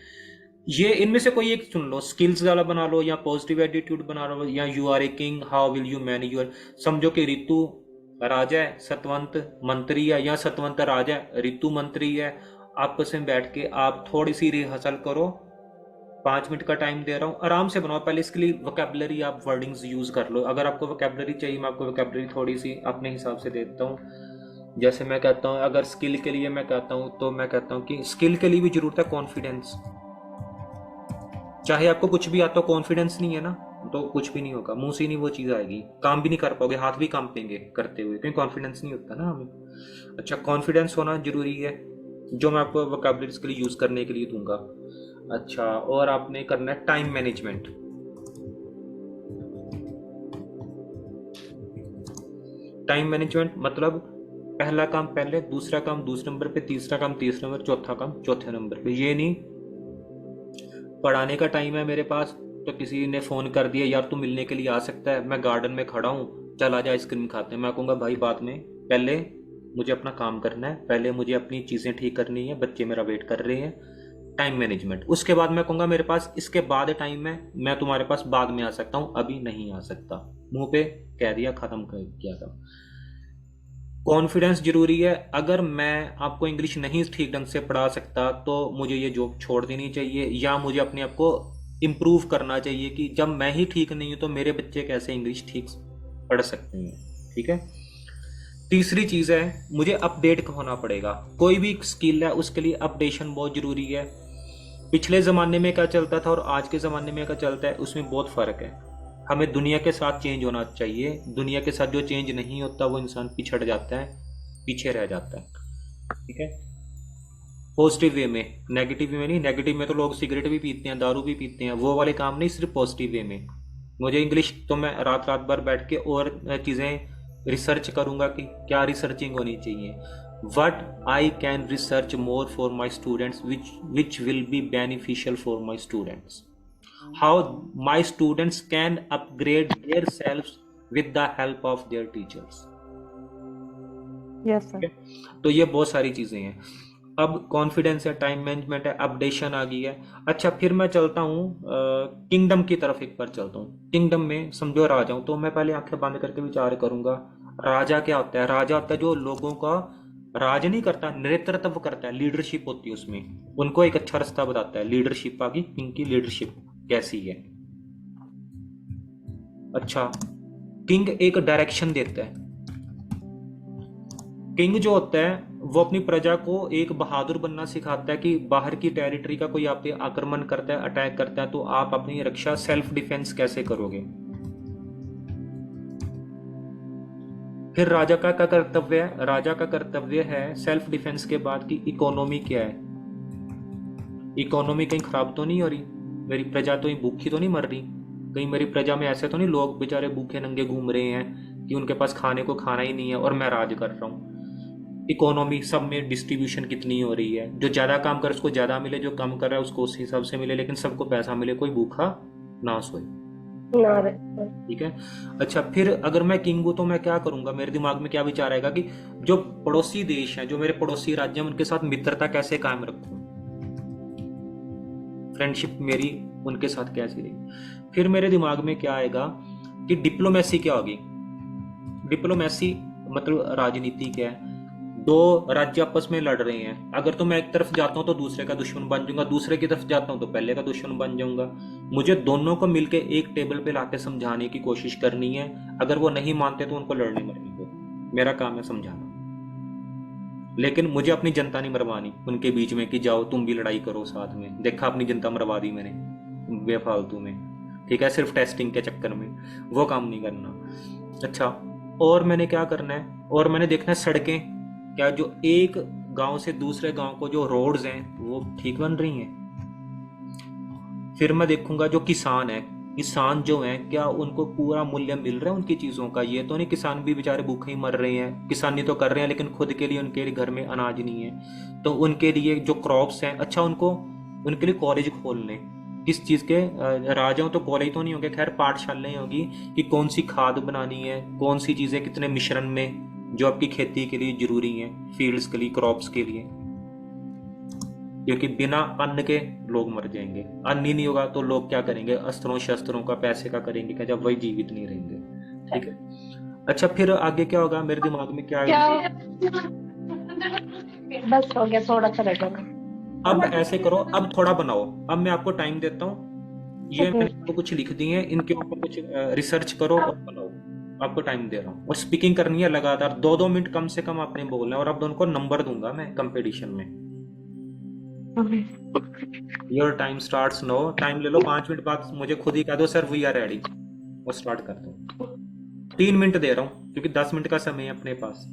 ये इनमें से कोई एक चुन लो, स्किल्स वाला बना लो या पॉजिटिव एटीट्यूड बना लो या you are a king, how will you manage your. समझो कि ऋतु राजा है, सतवंत मंत्री है, या सतवंत राजा है, ऋतु मंत्री है। आपस में बैठ के आप थोड़ी सी रिहर्सल करो, 5 मिनट का टाइम दे रहा हूँ, आराम से बनाओ। पहले इसके लिए वोकैबुलरी आप वर्डिंग्स यूज कर लो। अगर आपको वोकैबुलरी चाहिए, मैं आपको वोकैबुलरी थोड़ी सी अपने हिसाब से देता हूँ। जैसे मैं कहता हूँ, अगर स्किल के लिए मैं कहता हूँ, तो मैं कहता हूँ कि स्किल के लिए भी जरूरत है कॉन्फिडेंस। चाहे आपको कुछ भी आता हो, कॉन्फिडेंस नहीं है ना, तो कुछ भी नहीं होगा, मुंह से नहीं वो चीज आएगी, काम भी नहीं कर पाओगे, हाथ भी कांपेंगे करते हुए, क्योंकि कॉन्फिडेंस नहीं होता ना हमें। अच्छा, कॉन्फिडेंस होना जरूरी है, जो मैं आपको वोकैबुलरी के लिए यूज करने के लिए दूंगा। अच्छा, और आपने करना है टाइम मैनेजमेंट। टाइम मैनेजमेंट मतलब पहला काम पहले, दूसरा काम दूसरे नंबर पे, तीसरा काम तीसरे नंबर, चौथा काम चौथे नंबर पे। ये नहीं पढ़ाने का टाइम है मेरे पास, तो किसी ने फोन कर दिया, यार तू मिलने के लिए आ सकता है, मैं गार्डन में खड़ा हूँ, चल आजा आइसक्रीम खाते हैं। मैं कहूँगा भाई बाद में, पहले मुझे अपना काम करना है, पहले मुझे अपनी चीज़ें ठीक करनी है, बच्चे मेरा वेट कर रहे हैं। Time management. उसके बाद मैं कहूँगा मेरे पास इसके बाद टाइम है, मैं तुम्हारे पास बाद में आ सकता हूँ, अभी नहीं आ सकता। मुंह पे कह दिया, खत्म कर किया था। कॉन्फिडेंस जरूरी है। अगर मैं आपको इंग्लिश नहीं ठीक ढंग से पढ़ा सकता, तो मुझे ये जॉब छोड़ देनी चाहिए, या मुझे अपने आप को इम्प्रूव करना चाहिए कि जब मैं ही ठीक नहीं हूं तो मेरे बच्चे कैसे इंग्लिश ठीक पढ़ सकते हैं। ठीक है। तीसरी चीज है, मुझे अपडेट होना पड़ेगा। कोई भी स्किल है उसके लिए अपडेशन बहुत जरूरी है। पिछले ज़माने में क्या चलता था और आज के ज़माने में क्या चलता है, उसमें बहुत फ़र्क है। हमें दुनिया के साथ चेंज होना चाहिए। दुनिया के साथ जो चेंज नहीं होता वो इंसान पिछड़ जाता है, पीछे रह जाता है। ठीक है। पॉजिटिव वे में, नेगेटिव वे में नहीं। नेगेटिव में तो लोग सिगरेट भी पीते हैं, दारू भी पीते हैं, वो वाले काम नहीं, सिर्फ पॉजिटिव वे में। मुझे इंग्लिश तो मैं रात रात भर बैठ के और चीज़ें रिसर्च करूँगा कि क्या रिसर्चिंग होनी चाहिए। What I can research more for my students which will be beneficial for my students, how my students can upgrade their selves with the help of their teachers. Yes sir. तो ये बहुत सारी चीज़ें हैं। अब कॉन्फिडेंस है, टाइम मैनेजमेंट है, अपडेशन आ गई है। अच्छा, फिर मैं चलता हूँ किंगडम की तरफ, एक बार चलता हूँ। किंगडम में समझो राजा हूँ, तो मैं पहले आंखें बंद करके विचार करूंगा राजा क्या होता है। राजा होता है जो लोगों का राज नहीं करता, नेतृत्व करता है, लीडरशिप होती है उसमें, उनको एक अच्छा रास्ता बताता है। लीडरशिप आ गई, किंग की लीडरशिप कैसी है। अच्छा, किंग एक डायरेक्शन देता है। किंग जो होता है वो अपनी प्रजा को एक बहादुर बनना सिखाता है कि बाहर की टेरिटरी का कोई आप पे आक्रमण करता है, अटैक करता है, तो आप अपनी रक्षा, सेल्फ डिफेंस कैसे करोगे। फिर राजा का क्या कर्तव्य है। राजा का कर्तव्य है सेल्फ डिफेंस के बाद की इकोनॉमी क्या है। इकोनॉमी कहीं खराब तो नहीं हो रही, मेरी प्रजा तो भूखी तो नहीं मर रही, कहीं मेरी प्रजा में ऐसे तो नहीं लोग बेचारे भूखे नंगे घूम रहे हैं कि उनके पास खाने को खाना ही नहीं है और मैं राज कर रहा हूँ। इकोनॉमी, सब में डिस्ट्रीब्यूशन कितनी हो रही है, जो ज़्यादा काम करे उसको ज़्यादा मिले, जो कम कर रहा है उसको उस हिसाब से मिले, लेकिन सबको पैसा मिले, कोई भूखा ना सोए। ना रहे। ठीक है। अच्छा, फिर अगर मैं किंग हूं तो मैं क्या करूंगा, मेरे दिमाग में क्या विचार आएगा कि जो पड़ोसी देश हैं, जो मेरे पड़ोसी राज्य हैं, उनके साथ मित्रता कैसे कायम रखूं, फ्रेंडशिप मेरी उनके साथ कैसी रही। फिर मेरे दिमाग में क्या आएगा कि डिप्लोमेसी क्या होगी। डिप्लोमेसी मतलब राजनीति क्या है। दो राज्य आपस में लड़ रहे हैं, अगर तो मैं एक तरफ जाता हूं तो दूसरे का दुश्मन बन जाऊंगा, दूसरे की तरफ जाता हूं तो पहले का दुश्मन बन जाऊंगा। मुझे दोनों को मिलके एक टेबल पे लाके समझाने की कोशिश करनी है। अगर वो नहीं मानते तो उनको लड़ने मरने दो, मेरा काम है समझाना। लेकिन मुझे अपनी जनता नहीं मरवानी उनके बीच में कि जाओ तुम भी लड़ाई करो साथ में। देखा, अपनी जनता मरवा दी मैंने बेफालतू में, ठीक है, सिर्फ टेस्टिंग के चक्कर में, वो काम नहीं करना। अच्छा, और मैंने क्या करना है, और मैंने देखना है सड़कें क्या, जो एक गांव से दूसरे गांव को जो रोड्स हैं वो ठीक बन रही हैं। फिर मैं देखूंगा जो किसान है, किसान जो हैं क्या उनको पूरा मूल्य मिल रहा है उनकी चीजों का। ये तो नहीं किसान भी बेचारे भूखे ही मर रहे हैं, किसानी तो कर रहे हैं लेकिन खुद के लिए उनके घर में अनाज नहीं है, तो उनके लिए जो क्रॉप्स हैं, अच्छा उनको उनके लिए कॉलेज खोल लें। किस चीज के राजाओं तो कॉलेज तो नहीं होंगे, खैर पाठशालाएं होगी कि कौन सी खाद बनानी है, कौन सी चीजें कितने मिश्रण में जो आपकी खेती के लिए जरूरी है, फील्ड्स के लिए, क्रॉप्स के लिए, क्योंकि बिना अन्न के लोग मर जाएंगे। अन्न ही नहीं होगा तो लोग क्या करेंगे, अस्त्रों शस्त्रों का, पैसे का करेंगे क्या, जब वही जीवित नहीं रहेंगे। ठीक है। अच्छा, फिर आगे क्या होगा, मेरे दिमाग में क्या क्या आएगा। बस हो गया, थोड़ा सा रह गया। अब ऐसे करो, अब थोड़ा बनाओ, अब मैं आपको टाइम देता हूँ, ये मैंने आपको कुछ लिख दिए हैं, इनके ऊपर कुछ रिसर्च करो और बनाओ। आपको टाइम दे रहा हूँ, और स्पीकिंग करनी है लगातार, 2-2 मिनट कम से कम आपने बोलना है, और अब उनको नंबर दूंगा मैं कंपटीशन में। Your time starts now. Time ले लो, 5 मिनट बाद मुझे खुद ही कह दो सर वी आर रेडी, और स्टार्ट कर दो। 3 मिनट दे रहा हूँ क्योंकि 10 मिनट का समय है अपने पास।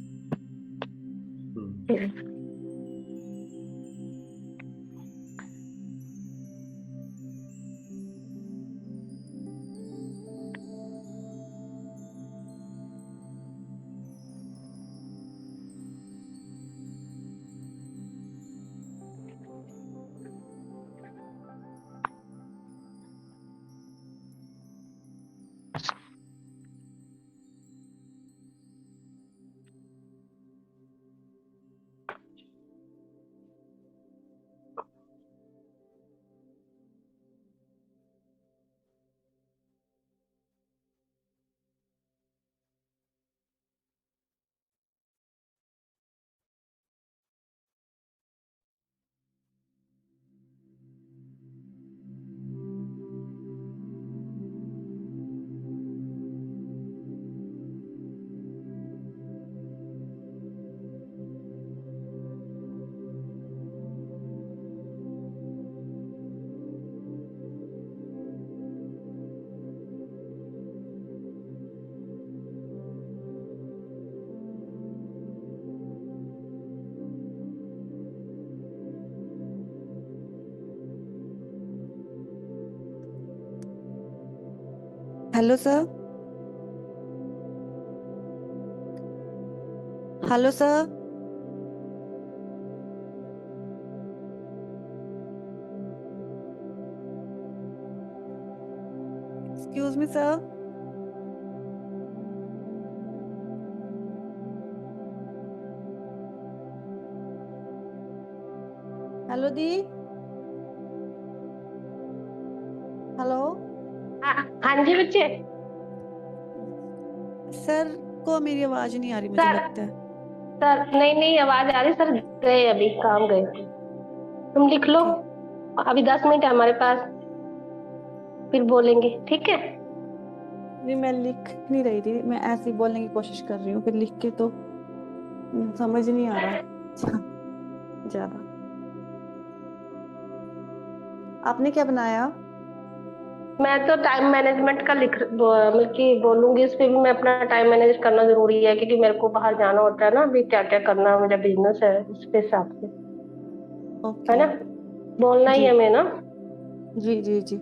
Hello, sir. Hello, sir. Excuse me, sir. Hello, Di. Hello. हाँ जी बच्चे। सर को मेरी आवाज नहीं आ रही, मुझे सर लगता है। सर नहीं आवाज आ रही सर, गए अभी काम गए। तुम लिख लो, अभी 10 मिनट है हमारे पास, फिर बोलेंगे, ठीक है? नहीं, मैं लिख नहीं रही थी, मैं ऐसे ही बोलने की कोशिश कर रही हूँ, फिर लिख के तो समझ नहीं आ रहा ज्यादा। आपने क्या बनाया? मैं तो टाइम मैनेजमेंट का मतलब कि बोलूंगी, इस पे भी मैं अपना टाइम मैनेज करना जरूरी है, क्योंकि मेरे को बाहर जाना होता है ना, अभी क्या क्या करना मेरा बिजनेस है, उसके हिसाब से, है ओके। ना? बोलना ही जी है हमें ना। जी जी जी।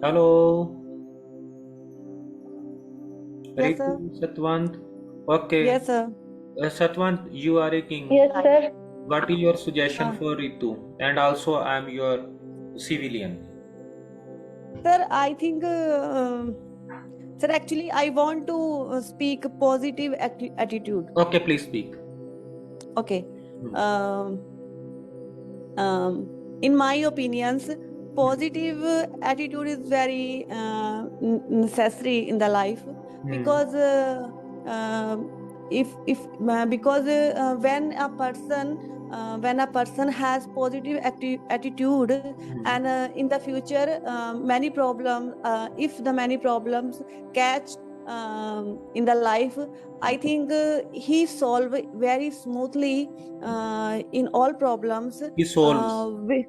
Hello, Yes, sir. Ritu, Satvant. Okay, Yes, sir. Satvant, you are a king. Yes sir. What is your suggestion Uh, for Ritu? And also, I am your civilian. sir, I think, sir, actually, I want to speak positive attitude. Okay, please speak. Okay. Hmm. In my opinions, positive attitude is very necessary in the life, because if because when a person has positive attitude, and in the future, many problems, if the many problems catch in the life, I think he solve very smoothly in all problems. He solves. We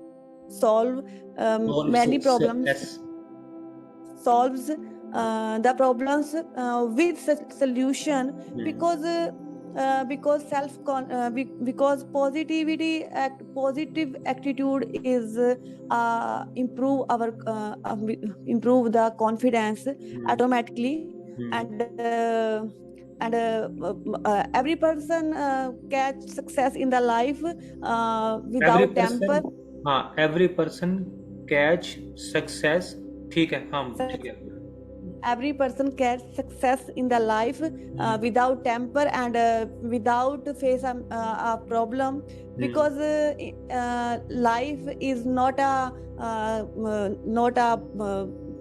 solve Solves. many problems, Yes. solves the problems with solution, Hmm. because because because positive attitude is improve the confidence automatically, and every person catch success in the life without temper. हाँ, every person catch success, ठीक है, हाँ, ठीक है. Every person catch success in the life without temper and without face a problem, because life is not a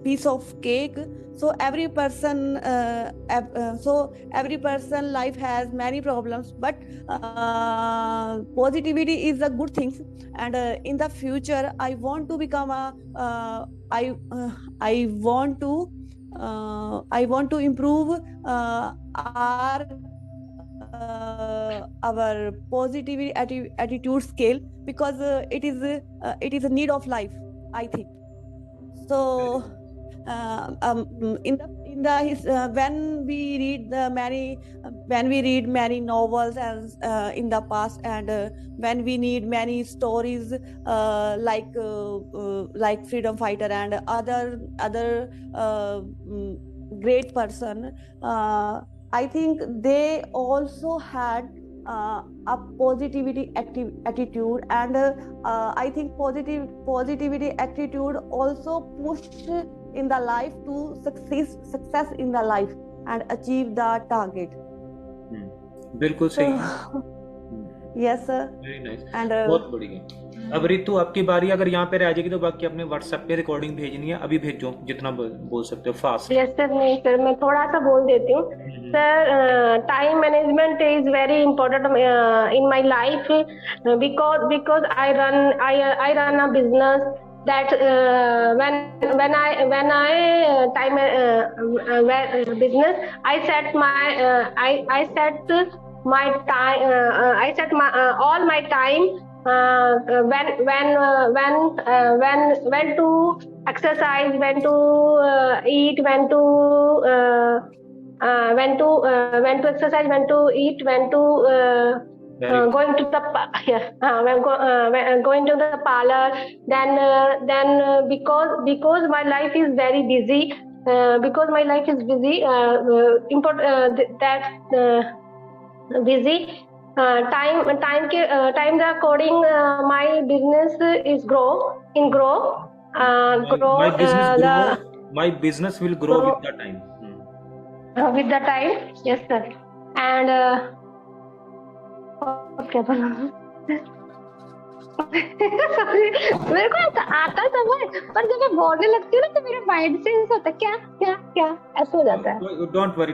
piece of cake. So every person life has many problems, but positivity is a good thing. And in the future I want to become I want to improve our positivity attitude scale, because it is a need of life, I think. So when we read many novels as in the past, and when we need many stories like freedom fighter and other great person, I think they also had a positivity attitude, and I think positivity attitude also push in the life to success in the life and achieve the target. बिल्कुल सही. Yes sir. Very nice. And बहुत बढ़िया. अब रितु आपकी बारी. अगर यहाँ पे रह जाएगी तो बाकी अपने व्हाट्सएप पे रिकॉर्डिंग भेजनी है, अभी भेजो जितना बोल सकते हो, फास्ट. Yes sir. नहीं सर, मैं थोड़ा सा बोल देती हूँ sir. Time management is very important in my life, because I run a business that when I time business, I set my time, I set my all my time when to exercise, when to eat, when to exercise, when to eat, when to going to the going to the parlor. Then because my life is very busy, busy time the according my business is grow. My business will grow with the time. With the time, yes sir. And क्या बोला? मेरे को आता समझ, पर जब मैं बोलने लगती हूँ ना तो मेरे माइंड से ऐसा होता है क्या क्या क्या ऐसा हो जाता है. Don't worry.